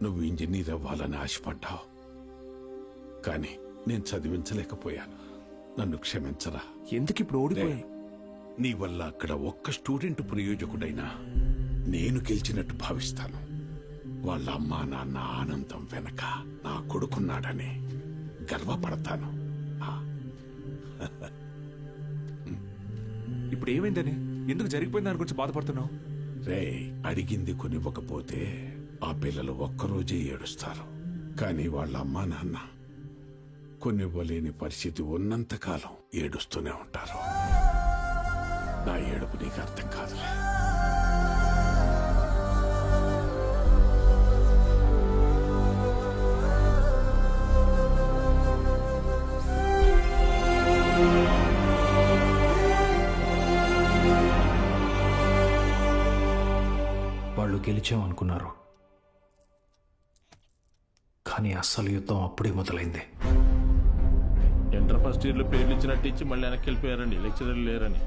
నువ్వు ఇంజనీర్ అవ్వాలని ఆశపడ్డావు, కానీ నేను చదివించలేకపోయాను. నన్ను క్షమించరా. ఎందుకు ఇప్పుడు ఓడిపోయాయి? నీ వల్ల అక్కడ ఒక్క స్టూడెంట్ ప్రయోజకుడైనా నేను గెలిచినట్టు భావిస్తాను. వాళ్ళ అమ్మా నాన్న ఆనందం వెనక నా కొడుకున్నాడని గర్వపడతాను. ఇప్పుడు ఏమైందని, ఎందుకు జరిగిపోయింది దాని గురించి బాధపడుతున్నావు? రే, అడిగింది కొనివ్వకపోతే ఆ పిల్లలు ఒక్కరోజే ఏడుస్తారు. కానీ వాళ్ళ అమ్మా నాన్న కొనివ్వలేని పరిస్థితి ఉన్నంతకాలం ఏడుస్తూనే ఉంటారు. నా ఏడుపు నీకు అర్థం కాదులే. వాళ్ళు గెలిచామనుకున్నారు, కానీ అస్సలు యుద్ధం అప్పుడే మొదలైంది. ఇంటర్ ఫస్ట్ ఇయర్లో పేర్లు ఇచ్చినట్టు ఇచ్చి మళ్ళీ వెనక్కి వెళ్ళిపోయారండి, లెక్చరర్ లేరని.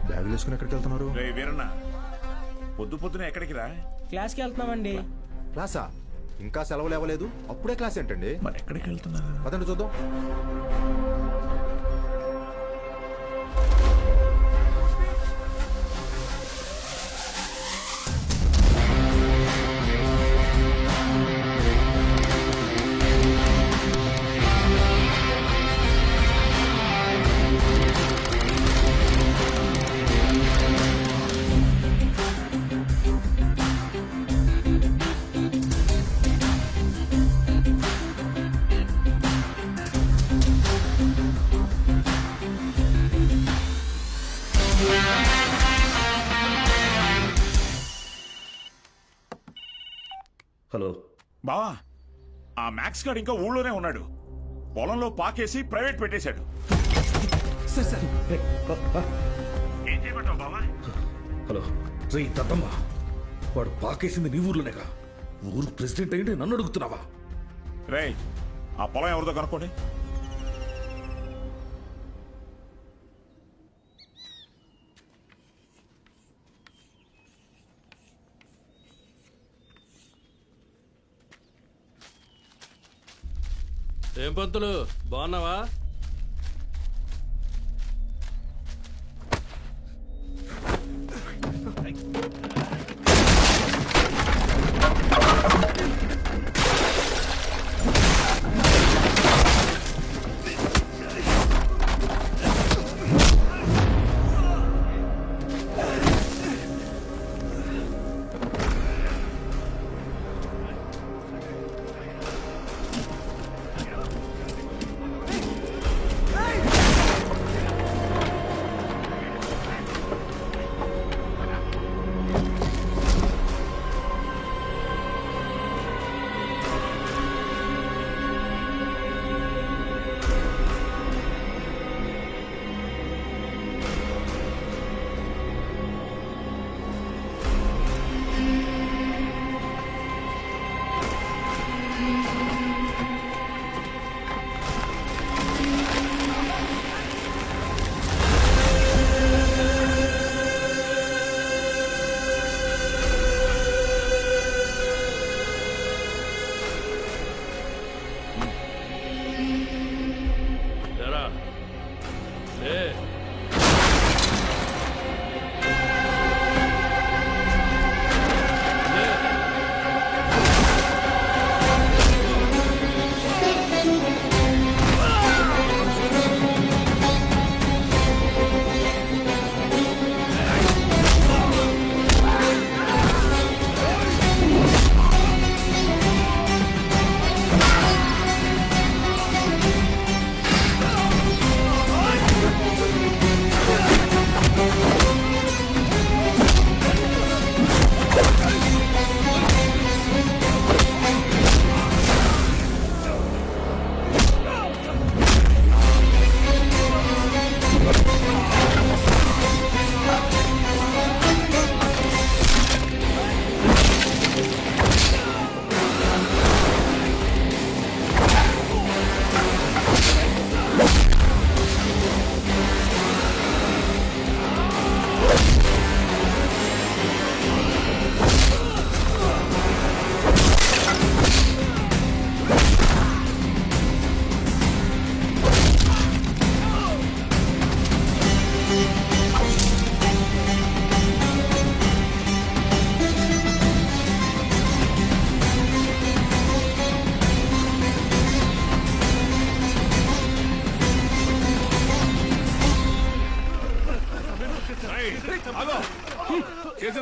బ్యాగులు వేసుకుని ఎక్కడికి వెళ్తున్నారు? వీరన్న, పొద్దు పొద్దున ఎక్కడికి రా? క్లాస్కి వెళ్తున్నామండి. క్లాసా? ఇంకా సెలవులు ఇవ్వలేదు, అప్పుడే క్లాస్ ఏంటండి? మరి ఎక్కడికి వెళ్తున్నారు? పదండి చూద్దాం. హలో బావా, ఆ మ్యాక్స్ గారు ఇంకా ఊళ్ళోనే ఉన్నాడు. పొలంలో పాకేసి ప్రైవేట్ పెట్టేశాడు. ఏం చేయమంటావు బావా? హలో రే తద్దమ్మా, వాడు పాకేసింది నీ ఊర్లోనేగా. ఊరు ప్రెసిడెంట్ అయ్యింటే నన్ను అడుగుతున్నావా? రేయ్ ఆ పొలం ఎవరిదో కనుక్కోండి. ఏం పంతులు బాగున్నావా?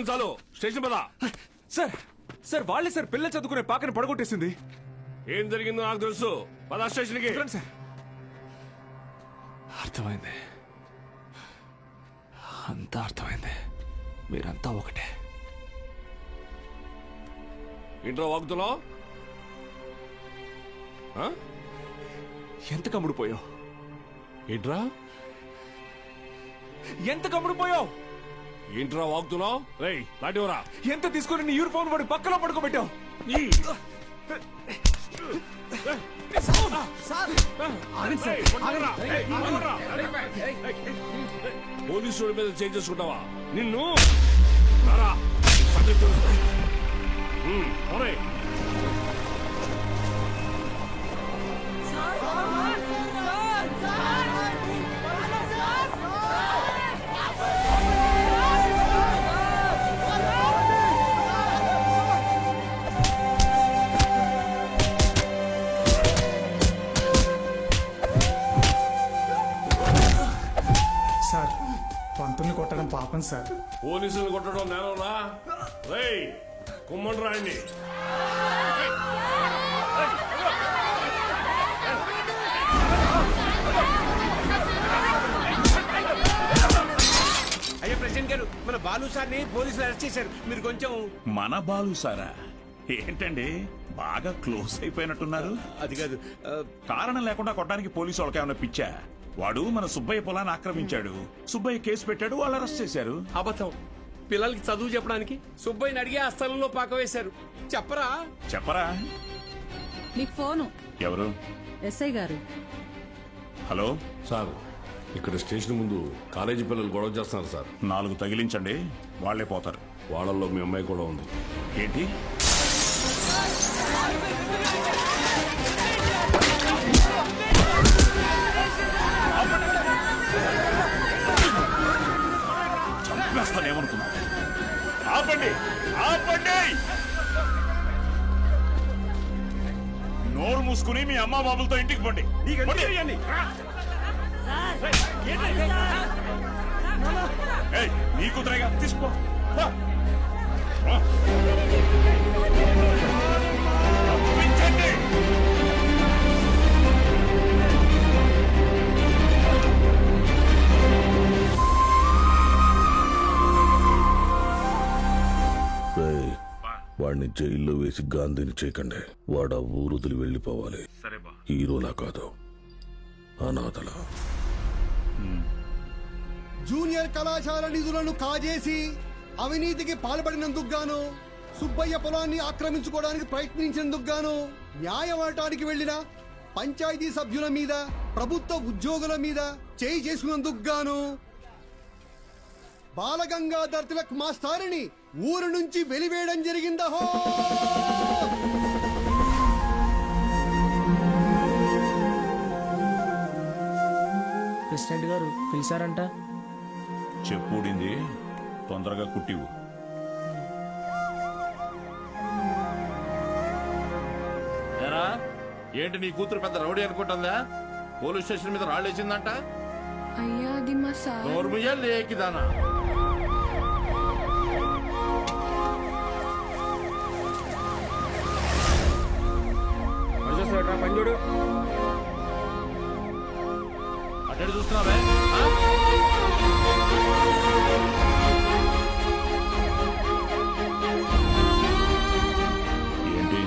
చాలు స్టేషన్ పద. సార్ సార్ వాళ్ళే సార్ పిల్లలు చదువుకునే పాకని పడగొట్టేసింది. ఏం జరిగిందో నాకు తెలుసు. పద స్టేషన్కి. సార్ అర్థమైంది, అంతా అర్థమైంది. మీరంతా ఒకటే. ఇంట్లో వాగుతున్నావు? ఎంత కమ్ముడిపోయావు? ఏంట్రా ఎంత కమ్ముడిపోయావు? ఏంట్రా వాగుతున్నావు? రేయ్ లాంటివరా ఎంత తీసుకుని నీ యూనిఫామ్ వాడి పక్కన పడుకోబెట్టావు? పోలీసు మీద చేంజ్ చేసుకుంటావా? నిన్ను సార్ పంతుల్ని కొట్టడం పాపం సార్. పోలీసులు కొట్టడం నేనవునా? రేయ్ కుమ్మని రాయండి. అయ్యా ప్రెసిడెంట్ గారు, మన బాలు సార్ని పోలీసులు అరెస్ట్ చేశారు. మీరు కొంచెం. మన బాలు సారా? ఏంటండి బాగా క్లోజ్ అయిపోయినట్టున్నారు? అది కాదు, కారణం లేకుండా కొట్టడానికి పోలీసు వాళ్ళకి ఏమైనా పిచ్చా? వాడు మన సుబ్బయ్య పొలాన్ని ఆక్రమించాడు. సుబ్బయ్య కేసు పెట్టాడు, వాళ్ళు అరెస్ట్ చేశారు. అబద్ధం. పిల్లలకి చదువు చెప్పడానికి సుబ్బయ్యని అడిగి ఆ స్థలంలో పాక వేశారు. చెప్పరా? చెప్పరా? నీకు ఫోను. ఎవరు? ఎస్ఐ గారు. హలో సార్, ఇక్కడ స్టేషన్ ముందు కాలేజీ పిల్లలు గొడవ చేస్తున్నారు సార్. 4 తగిలించండి, వాళ్లే పోతారు. వాళ్ళల్లో మీ అమ్మాయి కూడా ఉంది. ఏంటి? చంపేస్తానేమనుకున్నా? ఆపండి, ఆపండి! నోరు మూసుకుని మీ అమ్మ బాబులతో ఇంటికి పండి. నీ కూతురేగా, తీసుకో. పంపించండి. వాడిని జైల్లో వేసి గాంధీని చేయకండి. వాడు ఆ ఊరుదులు వెళ్ళిపోవాలి. హీరోలా కాదు, అనాథలా. జూనియర్ కళాశాల నిధులను కాజేసి అవినీతికి పాల్పడినందుకు గాను, సుబ్బయ్య పొలాన్ని ఆక్రమించుకోవడానికి ప్రయత్నించినందుకు గాను, న్యాయవాటానికి వెళ్లిన పంచాయతీ సభ్యుల మీద, ప్రభుత్వ ఉద్యోగుల మీద చేయి చేసుకున్నందుకు గాను బాలగంగాధర్ తిలక్ మాస్టారిని ఊరు నుంచి వెలివేయడం జరిగిందహో. ప్రెసిడెంట్ గారు పిలిచారంట. చెప్పుడింది, తొందరగా కుట్టివు. ఏరా, ఏంటి నీ కూతురు పెద్ద రౌడీ అనుకుంటుందా? పోలీస్ స్టేషన్ మీద రాళ్ళేసిందంట. అయ్యా అది మా సార్. నోర్ముయ్యాలి లేకిదానా. పంజుడు అటు చూస్తున్నావే? ఏంటి?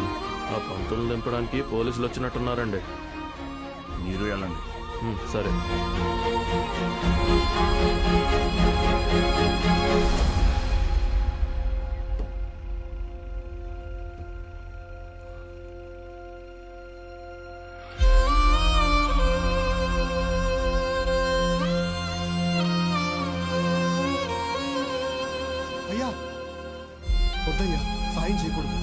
ఆ పంతులు దింపడానికి పోలీసులు వచ్చినట్టున్నారండి. మీరు వెళ్ళండి. సరే. అయ్యా వద్దయ్యా, సాయం చేయకూడదు.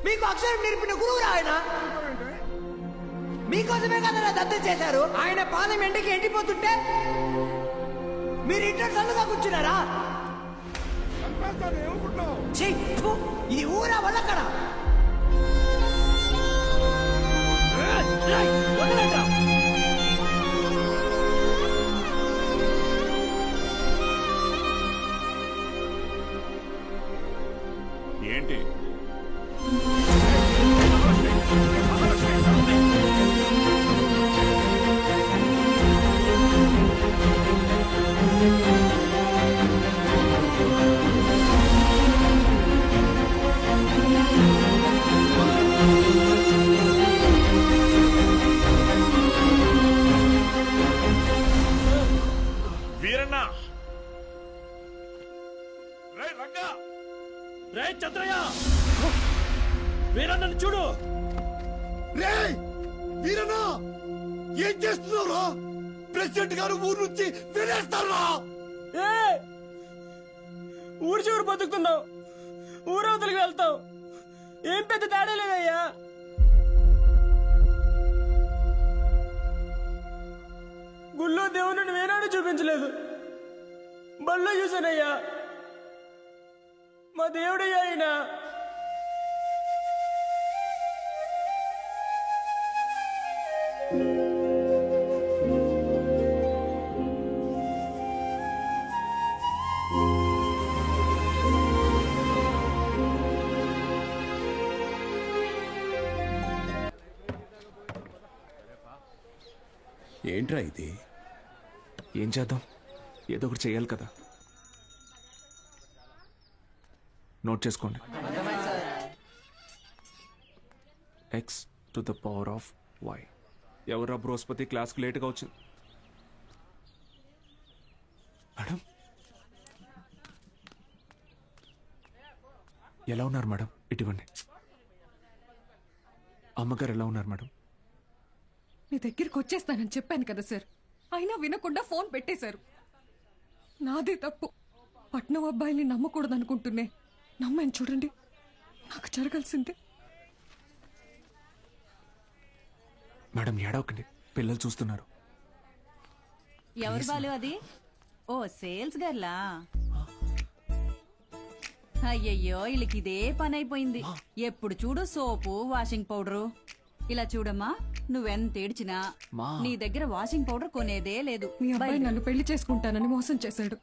మీకు అక్షరం నేర్పిన గురువు ఆయన మీకోసమే కదా దత్తం చేశారు. ఆయన పాదం ఎండకి ఎండిపోతుంటే మీరు ఇంట్లో చల్లగా కూర్చున్నారా? ఛీ, ఫు, ఇది ఊరా వల్లక్కడ ఏంటి వీరన్న రే రంగా రే చంద్రయ్య, వీరన్నను చూడు. రే వీరన్న, ఏం చేస్తున్నావురా? ప్రెసిడెంట్ గారు ఊరు నుంచి వెళ్ళేస్తారా? ఊరు చివరి బతుకుతున్నావు, ఊరవతలికి వెళ్తావు. ఏం పెద్ద తేడా లేదయ్యా. గుళ్ళో దేవుని వేనాడు చూపించలేదు, బళ్ళో చూసానయ్యా. మా దేవుడయ్యా ఆయన. ఏంట్రా ఇది? ఏం చేద్దాం, ఏదో ఒకటి చేయాలి కదా. నోట్ చేసుకోండి. x to the power of y. ఎవరా బృహస్పతి క్లాస్కి లేట్గా వచ్చింది? మేడం ఎలా ఉన్నారు మేడం? ఇటువంటి అమ్మగారు ఎలా ఉన్నారు మేడం? మీ దగ్గరికి వచ్చేస్తానని చెప్పాను కదా సార్, అయినా వినకుండా ఫోన్ పెట్టేశారు. నాదే తప్పు. పట్నం అబ్బాయిని నమ్మకూడదు అనుకుంటున్నే నమ్మాను చూడండి. నాకు జరగాల్సిందే. మేడం ఏడవకండి, పిల్లలు చూస్తున్నారు. ఎవరు బాలు అది? ఓ సేల్స్ గర్లా? అయ్యయ్యో, వీళ్ళకి ఇదే పని అయిపోయింది. ఎప్పుడు చూడు సోపు, వాషింగ్ పౌడరు. ఇలా చూడమ్మా, నువ్వెంత ఏడ్చినా నీ దగ్గర వాషింగ్ పౌడర్ కొనేదే లేదు. మీ అబ్బాయి నన్ను పెళ్లి చేసుకుంటానని మోసం చేశాడు.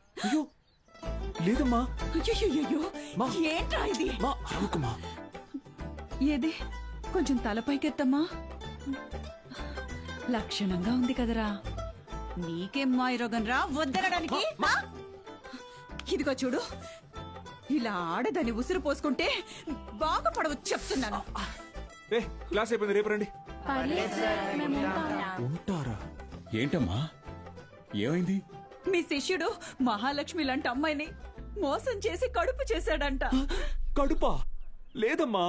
లేదమ్మా. అయ్యయ్యో, ఏంట్రా ఇది? ఏది కొంచెం తలపైకెత్తమ్మా. లక్షణంగా ఉంది కదరా. నీకేం మాయరోగం రా వద్దనడానికి? ఇదిగో చూడు, ఇలా ఆడదని ఉసురు పోసుకుంటే బాగుపడవచ్చు చెప్తున్నాను. క్లాస్ అయిపోయింది, రేపు రండి. ఉంటారా? ఏంటమ్మా ఏమైంది? మీ శిష్యుడు మహాలక్ష్మి లాంటి అమ్మాయిని మోసం చేసి కడుపు చేశాడంట. కడుపా? లేదమ్మా.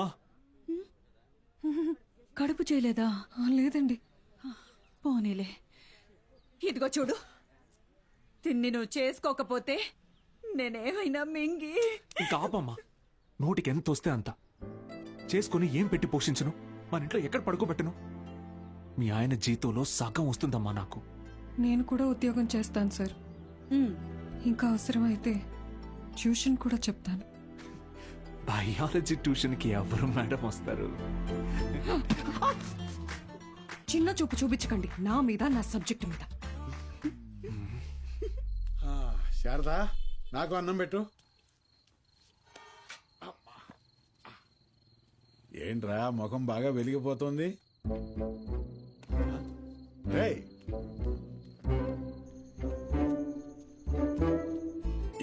కడుపు చేయలేదా? లేదండి. పోనీలే. ఇదిగో చూడు, తిన్ని నువ్వు చేసుకోకపోతే నేనేమైనా మింగి. ఇంకా ఆపమ్మా. నోటికి ఎంత వస్తే అంత చేసుకుని ఏం పెట్టి పోషించను? మన ఇంట్లో ఎక్కడ పడుకోబెట్టను? మీ ఆయన జీతంలో సగం వస్తుందమ్మా నాకు. నేను కూడా ఉద్యోగం చేస్తాను సార్. ఇంకా అవసరమైతే ట్యూషన్ కూడా చెప్తాను. బయాలజీ ట్యూషన్కి ఎవరు మేడం వస్తారు? చిన్న చూపు చూపించకండి నా మీద, నా సబ్జెక్ట్ మీద. శారదా, నాకు అన్నం పెట్టు. ఏంట్రా ముఖం బాగా వెలిగిపోతుంది?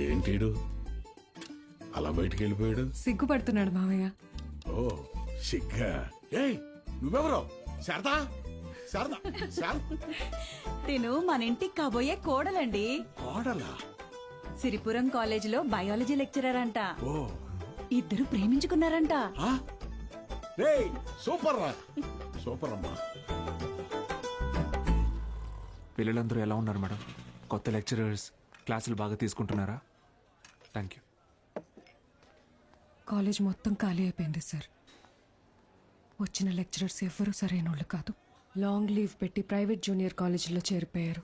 ఏంటీడు అలా బయటికి వెళ్ళిపోయాడు? సిగ్గుపడుతున్నాడు మావయ్య. ఓ సిగ్గా? ఏయ్ నువ్వెవరో శారదా శారదా తిను మన ఇంటికి కాబోయే కోడలండి. కోడలా? సిరిపురం కాలేజీలో బయాలజీ లెక్చరర్ అంట. ఓ ఇద్దరు ప్రేమించుకున్నారంట. రేయ్ సూపర్ రా, సూపర్ అమ్మా. పిల్లలందరూ ఎలా ఉన్నారు మేడం? కొత్త లెక్చరర్స్ క్లాసులు బాగా తీసుకుంటున్నారా? Thank you. కాలేజ్ మొత్తం ఖాళీ అయిపోయింది సార్. వచ్చిన లెక్చరర్స్ ఎవ్వరూ సరైన వాళ్ళు కాదు. లాంగ్ లీవ్ పెట్టి ప్రైవేట్ జూనియర్ కాలేజీలో చేరిపోయారు.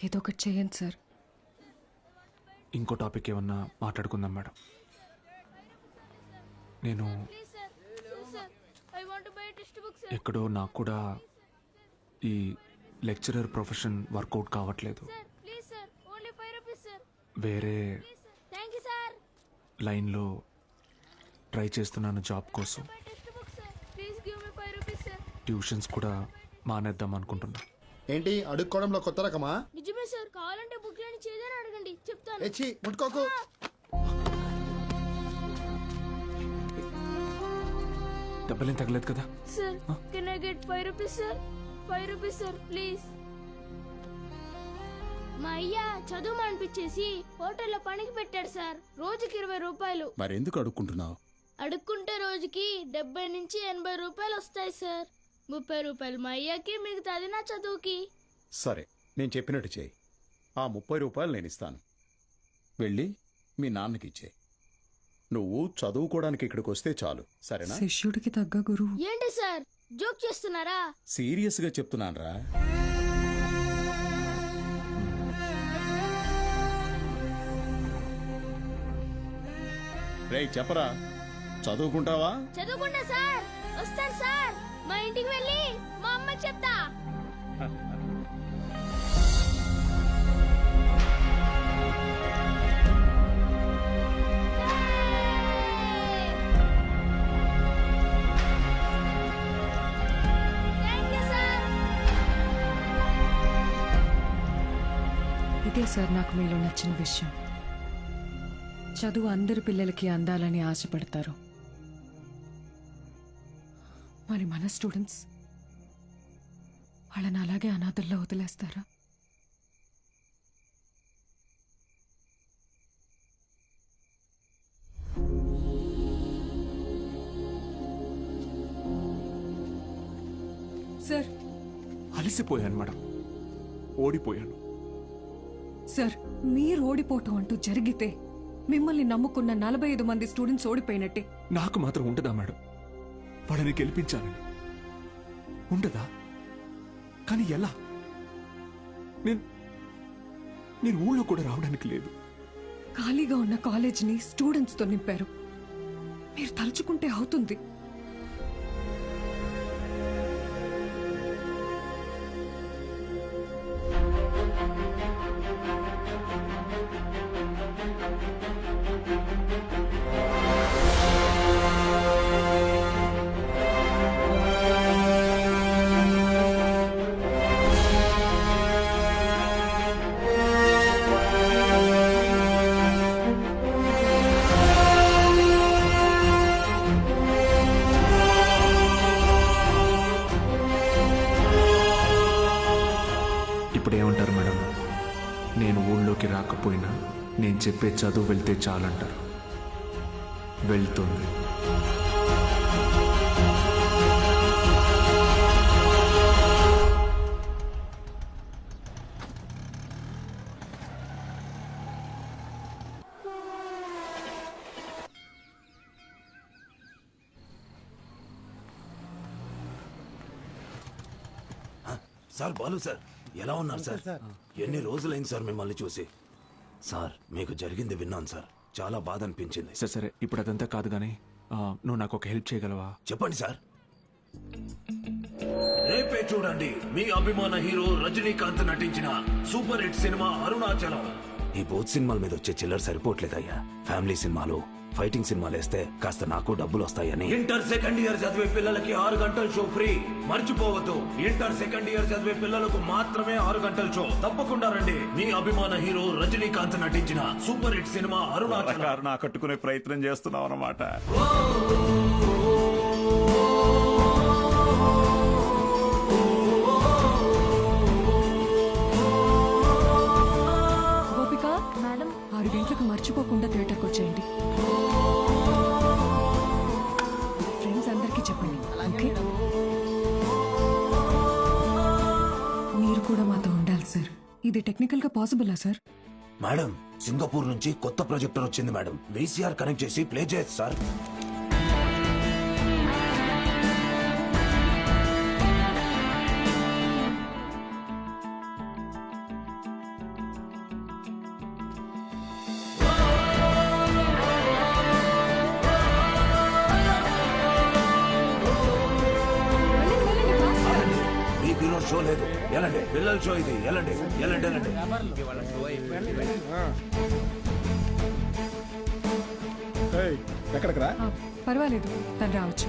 ఏదో ఒకటి చేయండి సార్. ఇంకో టాపిక్ ఏమన్నా మాట్లాడుకుందాం మేడం. నేను ఎక్కడో నాకు కూడా ఈ లెక్చరర్ ప్రొఫెషన్ వర్కౌట్ కావట్లేదు. వేరే లైన్లో ట్రై చేస్తున్నాను జాబ్ కోసం. ట్యూషన్స్ కూడా మానేద్దాం అనుకుంటున్నా. ఏంటి అడుక్కోవడంలో కొత్త రకమా? నిజమే సార్, కావాలంటే బుక్ లేని చేదని అడగండి, చెప్తాను. ఎచ్చి ముట్టుకోకు. దెబ్బలేం తగలేదు కదా? Sir can I get 5 rupees sir? 5 rupees sir please. మా అయ్య చదువు మానిపించేసి హోటల్లో పనికి పెట్టాడు సార్. రోజుకి 20 రూపాయలు. మరెందుకు అడుక్కుంటున్నావు? అడుక్కుంటే రోజుకి 70 నుంచి 80 రూపాయలు వస్తాయి సార్. 30 రూపాయలు మా అయ్యకి, మిగతాది నా చదువుకి. సరే నేను చెప్పినట్టు చేయి. ఆ 30 రూపాయలు నేను ఇస్తాను. వెళ్ళి మీ నాన్నకి ఇచ్చేయి. నువ్వు చదువుకోవడానికి ఇక్కడికి వస్తే చాలు, సరేనా? శిష్యుడికి తగ్గ గురువు. ఏంటి సార్ జోక్ చేస్తున్నారా? సీరియస్గా చెప్తున్నానురా. రేయ్ చెప్పరా, చదువుకుంటావా? చదువుకుంటా సార్. వస్తాను సార్. మా ఇంటికి వెళ్ళి మా అమ్మకి చెప్తా. ఇదే సార్ నాకు మీలో నచ్చిన విషయం. చదువు అందరి పిల్లలకి అందాలని ఆశపడతారు. మరి మన స్టూడెంట్స్ వాళ్ళని అలాగే అనాథల్లో వదిలేస్తారా? సార్ అలసిపోయాను మేడం, ఓడిపోయాను. సార్ మీరు ఓడిపోవటం అంటూ జరిగితే మిమ్మల్ని నమ్ముకున్న 45 మంది స్టూడెంట్స్ ఓడిపోయినట్టే. నాకు మాత్రం ఉండదా మేడం? వాళ్ళని గెలిపించాలని ఉండదా? కానీ ఎలా? నేను ఊళ్ళో కూడా రావడానికి లేదు. ఖాళీగా ఉన్న కాలేజీని స్టూడెంట్స్తో నింపారు. మీరు తలుచుకుంటే అవుతుంది. ఇప్పుడేమంటారు మేడం? నేను ఊళ్ళోకి రాకపోయినా నేను చెప్పే చదువు వెళ్తే చాలంటారు. వెళ్తుంది. సార్ బాలు సార్, ఎలా ఉన్నారు సార్? ఎన్ని రోజులైంది సార్ మిమ్మల్ని చూసి. సార్ మీకు జరిగింది విన్నాను సార్, చాలా బాధ అనిపించింది. సరే సరే, ఇప్పుడు అదంతా కాదు కానీ నువ్వు నాకు ఒక హెల్ప్ చేయగలవా? చెప్పండి సార్. రేపే చూడండి మీ అభిమాన హీరో రజనీకాంత్ నటించిన సూపర్ హిట్ సినిమా అరుణాచలం. ఈ బోత్ సినిమాల మీద వచ్చే చిల్లర సరిపోవట్లేదయ్యా. ఫ్యామిలీ సినిమాలు, ఫైటింగ్ సినిమాలు వేస్తే కాస్త నాకు డబ్బులు వస్తాయని. ఇంటర్ సెకండ్ ఇయర్ చదివే పిల్లలకి 6 గంటల షో ఫ్రీ. మర్చిపోవద్దు, ఇంటర్ సెకండ్ ఇయర్ చదివే పిల్లలకు మాత్రమే 6 గంటల షో. తప్పకుండా రండి. మీ అభిమాన హీరో రజనీకాంత్ నటించిన సూపర్ హిట్ సినిమా అరుణాచలం. నా కట్టుకునే ప్రయత్నం చేస్తున్నావు అన్నమాట. ఇది టెక్నికల్గా పాసిబులా సార్? మేడం, సింగపూర్ నుంచి కొత్త ప్రొజెక్టర్ వచ్చింది మేడం. VCR కనెక్ట్ చేసి ప్లే చేయొచ్చు సార్. మీకు ఈరోజు షో లేదు, ఎలాంటి పిల్లల షో ఇది. ఎలాంటి ఎలాంటి ఎలాంటి ఎక్కడికి రా? పర్వాలేదు, తను రావచ్చు.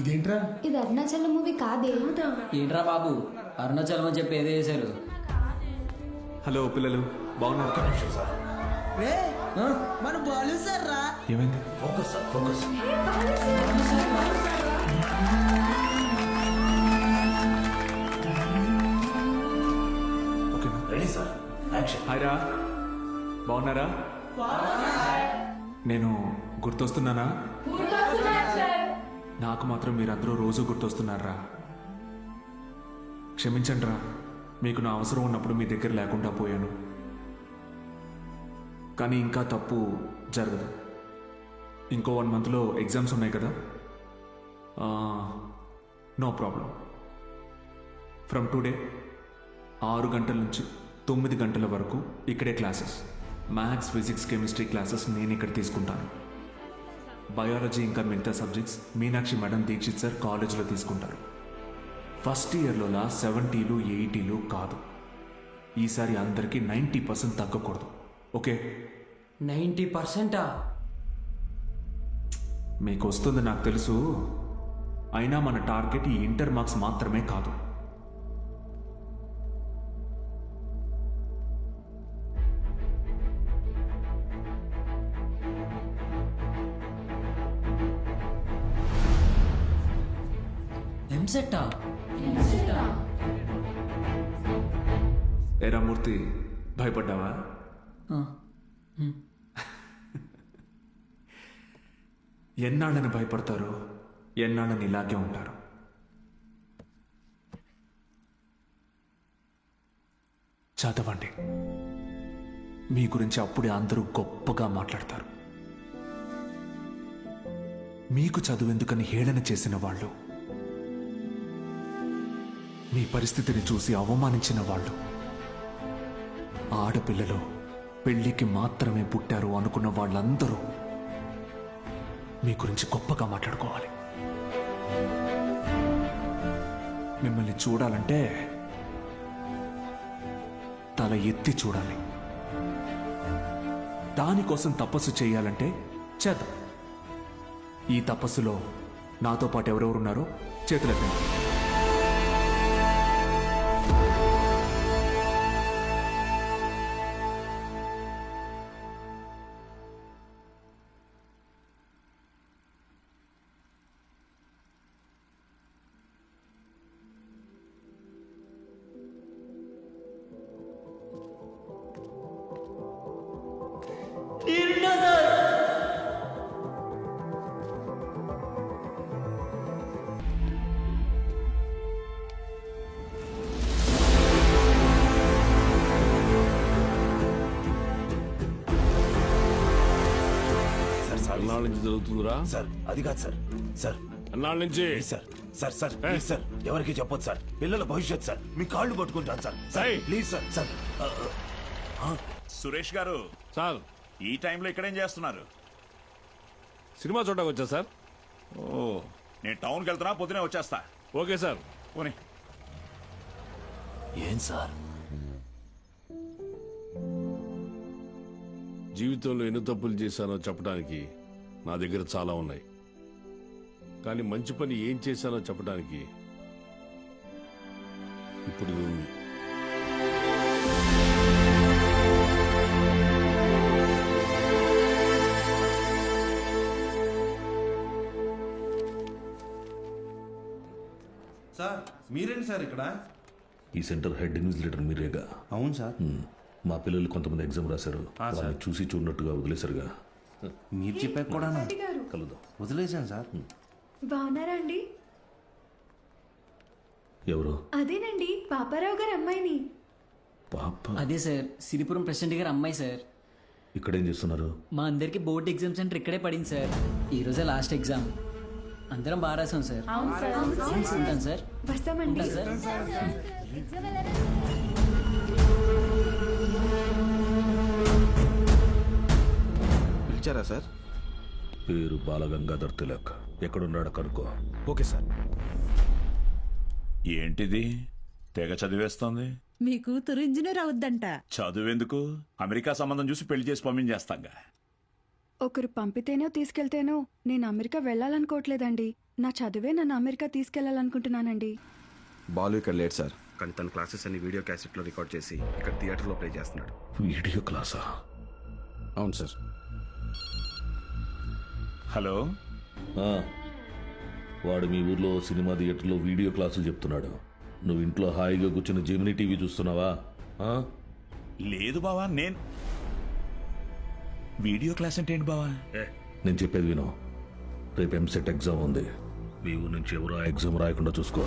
ఇదేంట్రా? ఇది అరుణాచలం మూవీ కాదే. ఏంట్రా బాబు, అరుణాచలం అని చెప్పి ఏదో చేశారు. హలో పిల్లలు, బాగున్నారు? మన బాలు సార్ రా. ఏమైంది? Focus sir, focus. Ready sir, action. Hi రా, బాగున్నారా? నేను గుర్తొస్తున్నానా? నాకు మాత్రం మీరందరూ రోజు గుర్తొస్తున్నారా? క్షమించండి రా, మీకు నా అవసరం ఉన్నప్పుడు మీ దగ్గర లేకుండా పోయాను. కానీ ఇంకా తప్పు జరగదు. ఇంకో 1 monthలో ఎగ్జామ్స్ ఉన్నాయి కదా. No problem. ఫ్రమ్ టుడే 6 గంటల నుంచి 9 గంటల వరకు ఇక్కడే classes. Maths, physics, chemistry classes నేను ఇక్కడ తీసుకుంటాను. బయాలజీ ఇంకా మిగతా subjects Meenakshi madam, Dixit sir కాలేజీలో తీసుకుంటారు. ఫస్ట్ ఇయర్లోలా 70లు 80లు కాదు. ఈసారి అందరికీ 90% తగ్గకూడదు. ఓకే? 90%? మీకు వస్తుంది నాకు తెలుసు. అయినా మన టార్గెట్ ఈ ఇంటర్ మార్క్స్ మాత్రమే కాదు. ఎంసెట్టా? ఏరా మూర్తి, భయపడ్డావా? ఎన్నాళ్ళని భయపడతారు, ఎన్నాళ్ళని ఇలాగే ఉంటారు. చదవండి. మీ గురించి అప్పుడే అందరూ గొప్పగా మాట్లాడతారు. మీకు చదువెందుకని హేళన చేసిన వాళ్ళు, మీ పరిస్థితిని చూసి అవమానించిన వాళ్ళు, ఆడపిల్లలు పెళ్లికి మాత్రమే పుట్టారు అనుకున్న వాళ్ళందరూ మీ గురించి గొప్పగా మాట్లాడుకోవాలి. మిమ్మల్ని చూడాలంటే తల ఎత్తి చూడాలి. దానికోసం తపస్సు చేయాలంటే చేద్దాం. ఈ తపస్సులో నాతో పాటు ఎవరెవరున్నారో చేతులెత్తండి. ఎన్నాళ్ళ నుంచి జరుగుతుందిరా? సార్ అది కాదు సార్. సార్ ఎన్నాళ్ళ నుంచి? Sir sir sir please sir, ఎవరికి చెప్పొద్దు సార్. పిల్లల భవిష్యత్ సార్. మీ కాళ్ళు పట్టుకుంటాను sir. Sir please sir. Sir Suresh గారు సార్, ఈ టైంలో ఇక్కడేం చేస్తున్నారు? సినిమా చూడడానికి వచ్చా సార్. ఓ, నేను టౌన్కి వెళ్తున్నా, పొద్దునే వచ్చేస్తా. Okay sir. పోనీ. ఏం సార్? జీవితంలో ఎన్ని తప్పులు చేశానో చెప్పడానికి నా దగ్గర చాలా ఉన్నాయి. కానీ మంచి పని ఏం చేశానో చెప్పడానికి ఇప్పుడు ఇది ఉంది. సార్ మీరేంటి సార్ ఇక్కడ? ఈ సెంటర్ హెడ్ ఇన్విజిలేటర్ మీరేగా? అవును సార్. మా పిల్లలు కొంతమంది ఎగ్జామ్ రాశారు, వాళ్ళని చూసి చూడనట్టుగా వదిలేశారుగా. మీరు చెప్పాక కూడా కలుద్దాం. వదిలేశాను సార్. బాగున్నారా అండి? ఎవరు? అదేనండి పాపారావు గారి అమ్మాయిని. పాప? అదే సార్, సిరిపురం ప్రెసిడెంట్ గారి అమ్మాయి సార్. ఇక్కడేం చేస్తున్నారు? మా అందరికి బోర్డ్ ఎగ్జామ్ సెంటర్ ఇక్కడే పడింది సార్. ఈ రోజే లాస్ట్ ఎగ్జామ్. అందరం బాగా రాసాం సార్. ఉంటాను సార్. వస్తామండి. ఉంటాను సార్. పిలిచారా సార్? పేరు బాలగంగాధర్ తిలక్. ఎక్కడున్నాడో కనుక్కో. Okay sir. ఏంటిది తెగ చదివేస్తోంది? మీ కూతురు ఇంజనీర్ అవుద్దంట. చదువెందుకు? అమెరికా సంబంధం చూసి పెళ్లి చేసి పంపించేస్తాంగా. ఒకరు పంపితేనో తీసుకెళ్తేనో నేను అమెరికా వెళ్ళాలనుకోవట్లేదండి. నా చదువే నన్ను అమెరికా తీసుకెళ్లాలనుకుంటున్నానండి. బాలు ఇక్కడ లేట్ సార్, కానీ తన క్లాసెస్ అన్ని వీడియో క్యాసెట్లో రికార్డ్ చేసి ఇక్కడ థియేటర్లో ప్లే చేస్తున్నాడు. వీడియో క్లాసా? అవును సార్. హలో, వాడు మీ ఊర్లో సినిమా థియేటర్లో వీడియో క్లాసులు చెప్తున్నాడు. నువ్వు ఇంట్లో హాయిగా కూర్చుని జెమినీ టీవీ చూస్తున్నావా? లేదు బావా, నేను వీడియో క్లాస్ అంటే ఏంటి బావా? నేను చెప్పేది విను. రేపు ఎంసెట్ ఎగ్జామ్ ఉంది. మీ ఊరు నుంచి ఎవరో ఆ ఎగ్జామ్ రాయకుండా చూసుకో.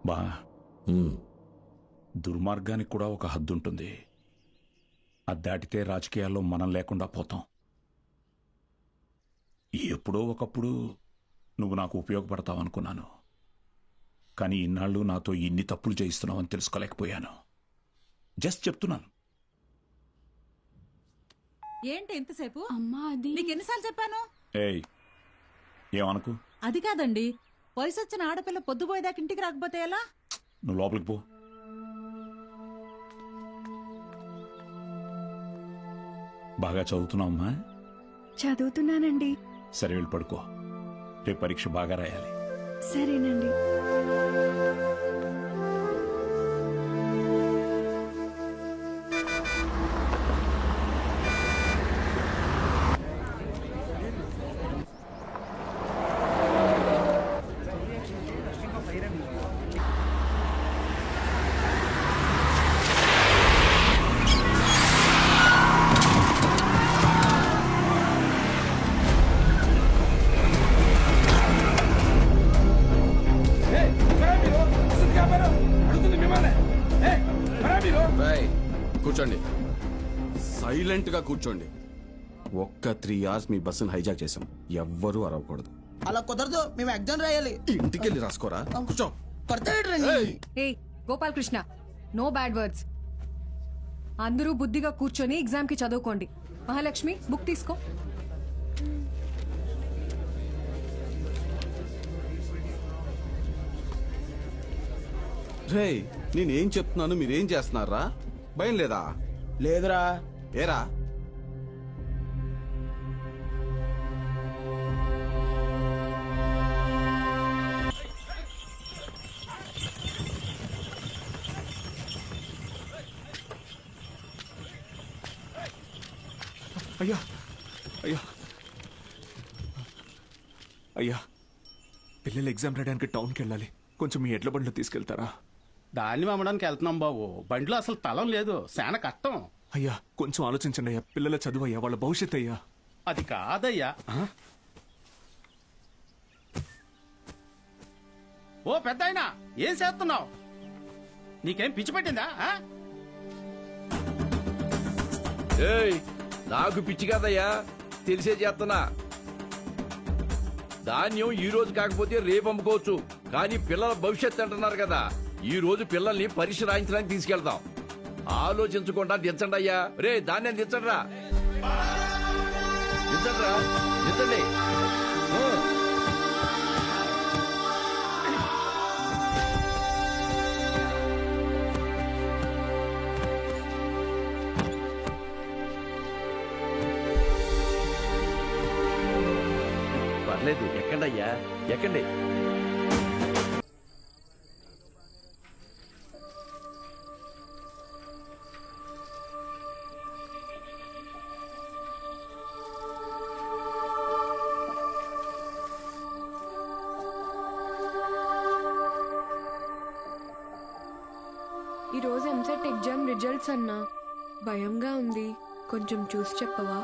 బా, దుర్మార్గానికి కూడా ఒక హద్దు ఉంటుంది. అది దాటితే రాజకీయాల్లో మనం లేకుండా పోతాం. ఎప్పుడో ఒకప్పుడు నువ్వు నాకు ఉపయోగపడతావు అనుకున్నాను, కానీ ఇన్నాళ్ళు నాతో ఇన్ని తప్పులు చేయిస్తున్నావు అని తెలుసుకోలేకపోయాను. జస్ట్ చెప్తున్నాను. ఏంటి ఎంతసేపు? అమ్మా అది నీకు ఎన్నిసార్లు చెప్పాను? ఏయ్, ఏమనుకు? అది కాదండి, వయసు వచ్చిన ఆడపిల్ల పొద్దుపోయేదాకా ఇంటికి రాకపోతే ఎలా? నువ్వు లోపలికి పో. బాగా చదువుతున్నావమ్మా? చదువుతున్నానండి. సరే, వెళ్ళి పడుకో. రేపు పరీక్ష బాగా రాయాలి. సరేనండి. కూర్చోండి, సైలెంట్ గా కూర్చోండి. ఒక్క 3 hours మీ బస్సును హైజాక్ చేసాం. ఎవ్వరూ అరవకూడదు. అలా కుదరదు, మేము ఎగ్జామ్ రాయాలి. ఇంటికి వెళ్ళి రాసుకోరా. కూర్చో. ఏ Gopal Krishna, no bad words. అందరూ బుద్ధిగా కూర్చొని ఎగ్జామ్ కి చదువుకోండి. మహాలక్ష్మి, బుక్ తీసుకో. రే, నేనేం చెప్తున్నాను మీరేం చేస్తున్నారా? భయం లేదా? లేదురా. ఏరా? అయ్యా అయ్యా అయ్యా, పిల్లలు ఎగ్జామ్ రాయడానికి టౌన్కి వెళ్ళాలి. కొంచెం మీ ఎడ్ల బండ్లో తీసుకెళ్తారా? దాన్ని అమ్మడానికి వెళ్తున్నాం బాబు. బండిలో అసలు తలం లేదు, చాలా కష్టం. అయ్యా, కొంచెం ఆలోచించండి అయ్యా. పిల్లల చదువు అయ్యా, వాళ్ళ భవిష్యత్ అయ్యా. అది కాదయ్యా. ఓ పెద్దాయనా, ఏం చేస్తున్నావు? నీకేం పిచ్చి పట్టిందా? నాకు పిచ్చి కాదయ్యా, తెలిసే చేస్తున్నా. ధాన్యం ఈ రోజు కాకపోతే రేపు అమ్ముకోవచ్చు, కానీ పిల్లల భవిష్యత్తు అంటున్నారు కదా. ఈ రోజు పిల్లల్ని పరీక్ష రాయించడానికి తీసుకెళ్తాం. ఆలోచించకుండా దించండి అయ్యా. రే, ధాన్యం దించండిరా, దించండిరా, దించండి. పర్లేదు, ఎక్కండి అయ్యా, ఎక్కండి. ఈరోజు ఎంసెట్ ఎగ్జామ్ రిజల్ట్స్ అన్నా భయంగా ఉంది, కొంచెం చూసి చెప్పవా?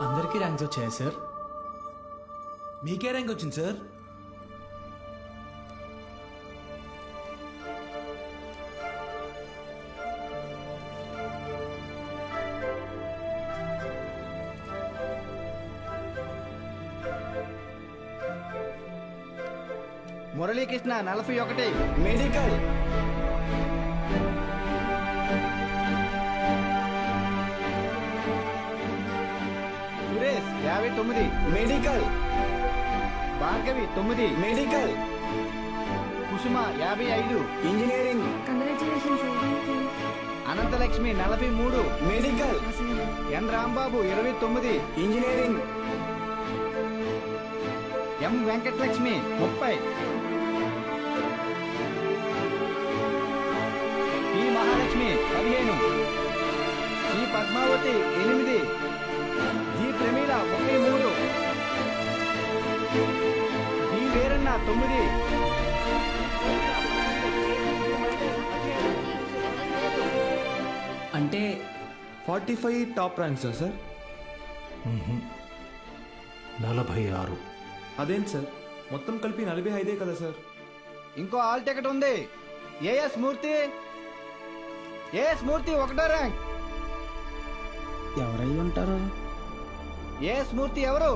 అందరికీ ర్యాంక్స్ వచ్చాయా సార్? మీకే ర్యాంక్ వచ్చింది sir? Muralikrishna 41 medical. Suresh 59 medical. Bhargavi 9 medical. Kusuma 55 engineering. Anantalakshmi 43 medical. N Rambabu 29 engineering. M Venkatalakshmi 30. P Mahalakshmi 15. C Padmavathi 8. G Pramila 33. B Veeranna 9. అంటే 45 టాప్ ర్యాంక్స్ సార్? 46. అదేంటి సార్, మొత్తం కలిపి 45 కదా సార్? ఇంకో ఆల్ టికెట్ ఉంది. ఏఎస్ మూర్తి. ఏఎస్ మూర్తి 1వ ర్యాంక్. ఎవరై ఉంటారు? ఏఎస్ మూర్తి ఎవరు?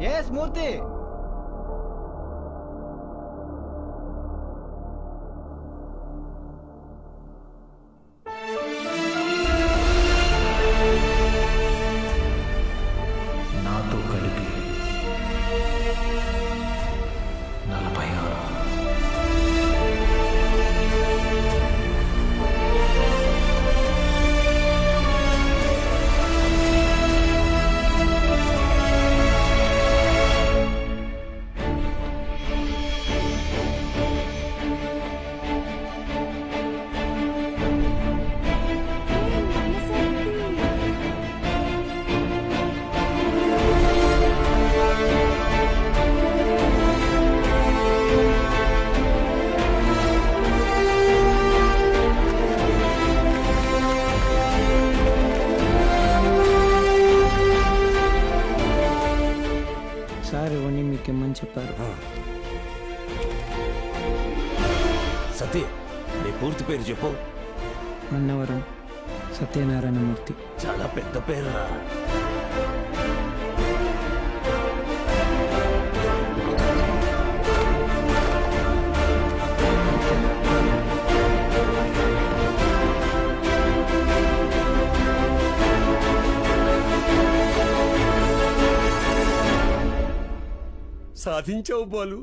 ఏఎస్ మూర్తి. నాతో కలిపి 46. సార్ ఇవన్నీ మీకు ఇమ్మని చెప్పారు. సతీ, నీ పూర్తి పేరు చెప్పు. అన్నవరం సత్యనారాయణమూర్తి. చాలా పెద్ద పేరురా. సాధించావు బాలు.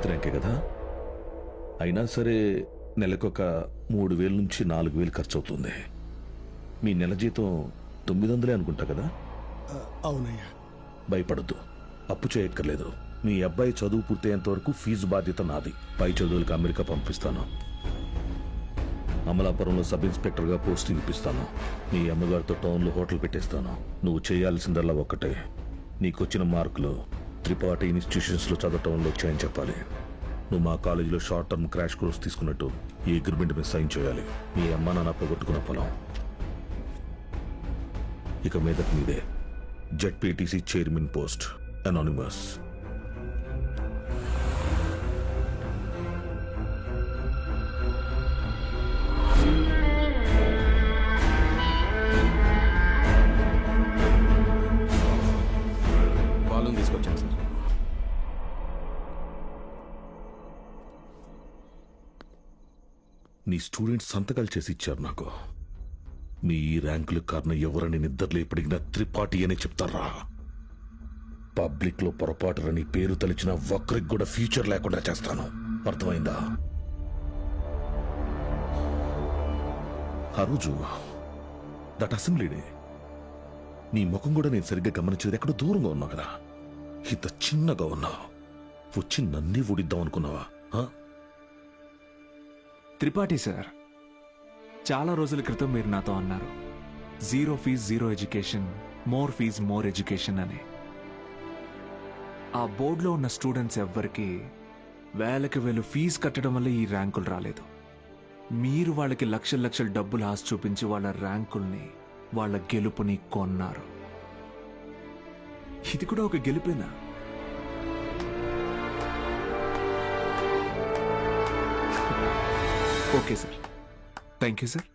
ర్యాంకే కదా, అయినా సరే నెలకొక 3,000 నుంచి 4,000 ఖర్చు అవుతుంది. మీ నెల జీతం 900 అనుకుంటా కదా? అవునయ్యా. భయపడద్దు, అప్పు చేయక్కర్లేదు. మీ అబ్బాయి చదువు పూర్తయ్యేంత వరకు ఫీజు బాధ్యత నాది. పై చదువులకు అమెరికా పంపిస్తాను. అమలాపురంలో సబ్ ఇన్స్పెక్టర్గా పోస్టింగ్ ఇప్పిస్తాను. నీ అమ్మగారితో టౌన్లో హోటల్ పెట్టేస్తాను. నువ్వు చేయాల్సిందల్లా ఒక్కటే, నీకొచ్చిన మార్కులు త్రిపాఠి ఇన్స్టిట్యూషన్స్లో చదవటంలో వచ్చాయని చెప్పాలి. నువ్వు మా కాలేజీలో షార్ట్ టర్మ్ క్రాష్ కోర్స్ తీసుకున్నట్టు ఈ అగ్రిమెంట్ మీద సైన్ చేయాలి. మీ అమ్మ నాన్న పోగొట్టుకున్న పొలం ఇక మీదట మీదే. ZPTC chairman post, anonymous. Balloon తీసుకొచ్చాను సార్. నీ స్టూడెంట్స్ సంతకాలు చేసి ఇచ్చారు నాకు. మీ ఈ ర్యాంకులకు కారణం ఎవరని నిద్రలో ఎప్పటికినా త్రిపాఠి అనే చెప్తారా? పబ్లిక్ లో పొరపాటుని పేరు తలిచిన ఒక్కరికి కూడా ఫ్యూచర్ లేకుండా చేస్తాను. అర్థమైందా? ఆ రోజు దట్ అసెంబ్లీ డే నీ ముఖం కూడా నేను సరిగ్గా గమనించేది. ఎక్కడో దూరంగా ఉన్నావు కదా, ఇంత చిన్నగా ఉన్నావు. వచ్చి నన్నే ఊడిద్దాం అనుకున్నావా? త్రిపాఠి సార్, చాలా రోజుల క్రితం మీరు నాతో అన్నారు, 0 fees 0 education, more fees more education అని. ఆ బోర్డులో ఉన్న స్టూడెంట్స్ ఎవ్వరికి వేలకి వేలు ఫీజు కట్టడం వల్ల ఈ ర్యాంకులు రాలేదు. మీరు వాళ్ళకి లక్షల లక్షల డబ్బులు ఆశ చూపించి వాళ్ళ ర్యాంకుల్ని, వాళ్ళ గెలుపుని కొన్నారు. ఇది కూడా ఒక గెలుపేనా? Okay sir, thank you sir,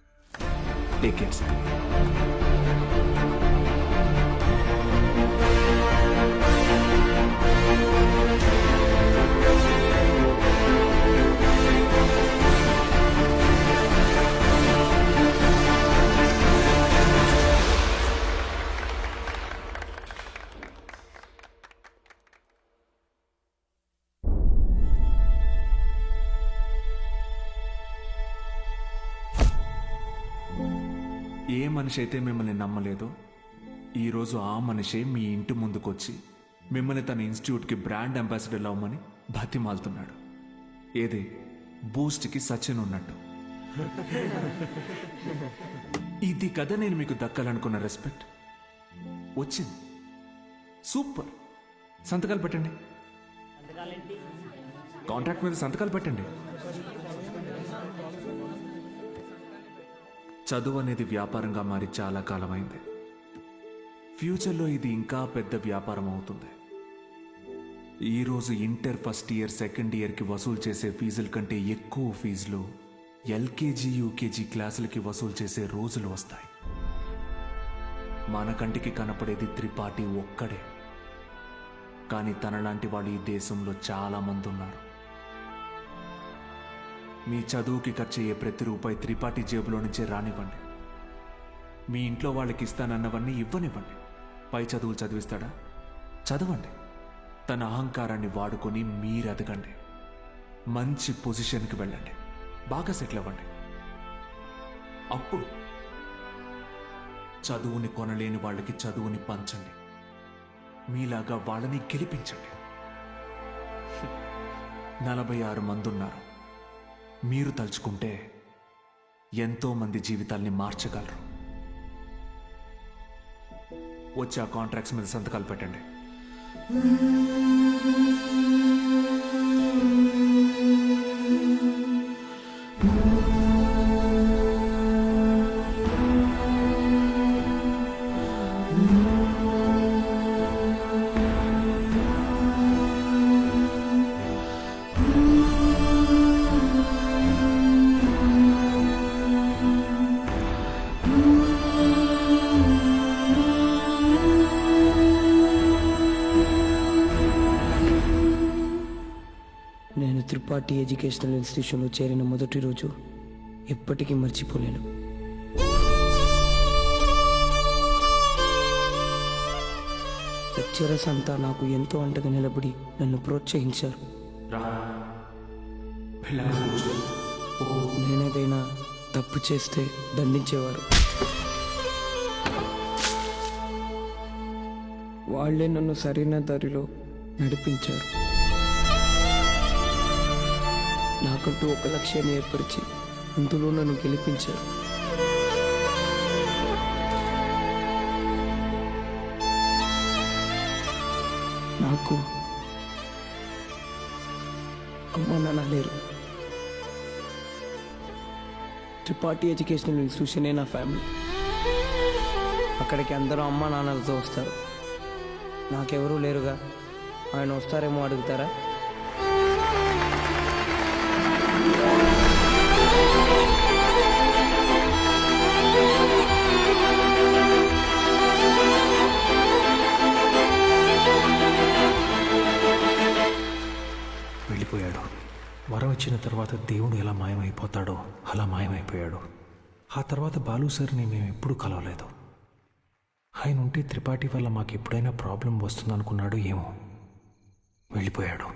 take care sir. ఏ మనిషి అయితే మిమ్మల్ని నమ్మలేదో ఈరోజు ఆ మనిషే మీ ఇంటి ముందుకొచ్చి మిమ్మల్ని తన ఇన్స్టిట్యూట్కి బ్రాండ్ అంబాసిడర్ అవ్వమని బతిమాలుతున్నాడు. ఏదే బూస్ట్కి సచిన్ ఉన్నట్టు. ఇది కదా నేను మీకు దక్కాలనుకున్న రెస్పెక్ట్. వచ్చింది. సూపర్. సంతకాలు పెట్టండి. కాంట్రాక్ట్ మీద సంతకాలు పెట్టండి. చదువు అనేది వ్యాపారంగా మారి చాలా కాలమైంది. ఫ్యూచర్లో ఇది ఇంకా పెద్ద వ్యాపారం అవుతుంది. ఈరోజు ఇంటర్ ఫస్ట్ ఇయర్, సెకండ్ ఇయర్కి వసూలు చేసే ఫీజుల కంటే ఎక్కువ ఫీజులు ఎల్కేజీ, యూకేజీ క్లాసులకి వసూలు చేసే రోజులు వస్తాయి. మన కంటికి కనపడేది త్రిపాఠి ఒక్కడే, కానీ తనలాంటి వాళ్ళు ఈ దేశంలో చాలా మంది ఉన్నారు. మీ చదువుకి ఖర్చు అయ్యే ప్రతి రూపాయి త్రిపాఠి జేబులో నుంచే రానివ్వండి. మీ ఇంట్లో వాళ్ళకి ఇస్తానన్నవన్నీ ఇవ్వనివ్వండి. పై చదువులు చదివిస్తాడా? చదవండి. తన అహంకారాన్ని వాడుకొని మీరు ఎదగండి. మంచి పొజిషన్కి వెళ్ళండి. బాగా సెటిల్ అవ్వండి. అప్పుడు చదువుని కొనలేని వాళ్ళకి చదువుని పంచండి. మీలాగా వాళ్ళని గెలిపించండి. 46 మంది ఉన్నారు. మీరు తలుచుకుంటే ఎంతో మంది జీవితాల్ని మార్చగలరు. వచ్చి ఆ కాంట్రాక్ట్స్ మీద సంతకాలు పెట్టండి. నేను త్రిపాఠి ఎడ్యుకేషనల్ ఇన్స్టిట్యూషన్లో చేరిన మొదటి రోజు ఎప్పటికీ మర్చిపోలేను. లెక్చరర్స్ అంతా నాకు ఎంతో అండగా నిలబడి నన్ను ప్రోత్సహించారు. నేనేదైనా తప్పు చేస్తే దండించేవారు. వాళ్ళే నన్ను సరైన దారిలో నడిపించారు. నాకంటూ ఒక లక్ష్యాన్ని ఏర్పరిచి అందులో నన్ను గెలిపించారు. నాకు అమ్మ నాన్న లేరు. త్రిపాఠి ఎడ్యుకేషనల్ ఇన్స్టిట్యూషనే నా ఫ్యామిలీ. అక్కడికి అందరూ అమ్మ నాన్నలతో వస్తారు. నాకెవరూ లేరుగా, ఆయన వస్తారేమో అడుగుతారా? వెళ్ళిపోయాడు. వరం ఇచ్చిన తర్వాత దేవుడు ఎలా మాయమైపోతాడో అలా మాయమైపోయాడు. ఆ తర్వాత బాలు సార్ని మేము ఎప్పుడూ కలవలేదు. ఆయన ఉంటే త్రిపాఠి వల్ల మాకు ఎప్పుడైనా ప్రాబ్లం వస్తుందనుకున్నాడు ఏమో. వెళ్ళిపోయాడు.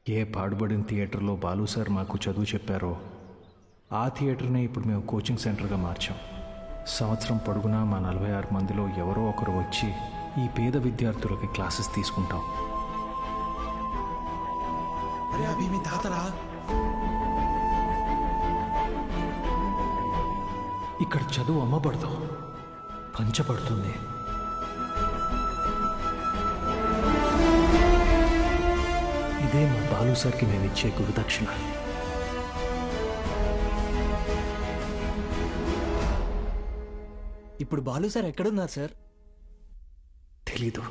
ఏ పాడుబడిన థియేటర్లో బాలు సార్ మాకు చదువు చెప్పారో ఆ థియేటర్నే ఇప్పుడు మేము కోచింగ్ సెంటర్గా మార్చాం. సంవత్సరం పొడుగునా మా 46 మందిలో ఎవరో ఒకరు వచ్చి ఈ పేద విద్యార్థులకి క్లాసెస్ తీసుకుంటాం. ఇక్కడ చదువు అమ్మబడదు, పంచబడుతుంది. ఇదే మా బాలు సార్కి మేము ఇచ్చే గురుదక్షిణ. ఇప్పుడు బాలు సార్ ఎక్కడున్నారు సార్? తెలీదు.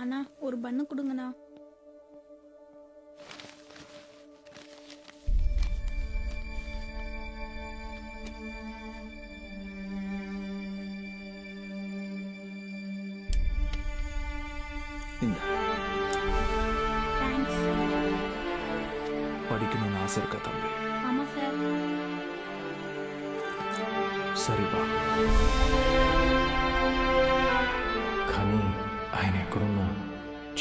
அண்ணா ஒரு பண்ணு கொடுங்கண்ணா. వాడికి నువ్వు ఆశరు కదా తండ్రి. ஆமா சார். సరిగా కానీ ఆయన ఎక్కడున్నా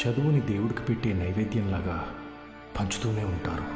చదువుని దేవుడికి పెట్టే నైవేద్యంలాగా పంచుతూనే ఉంటారు.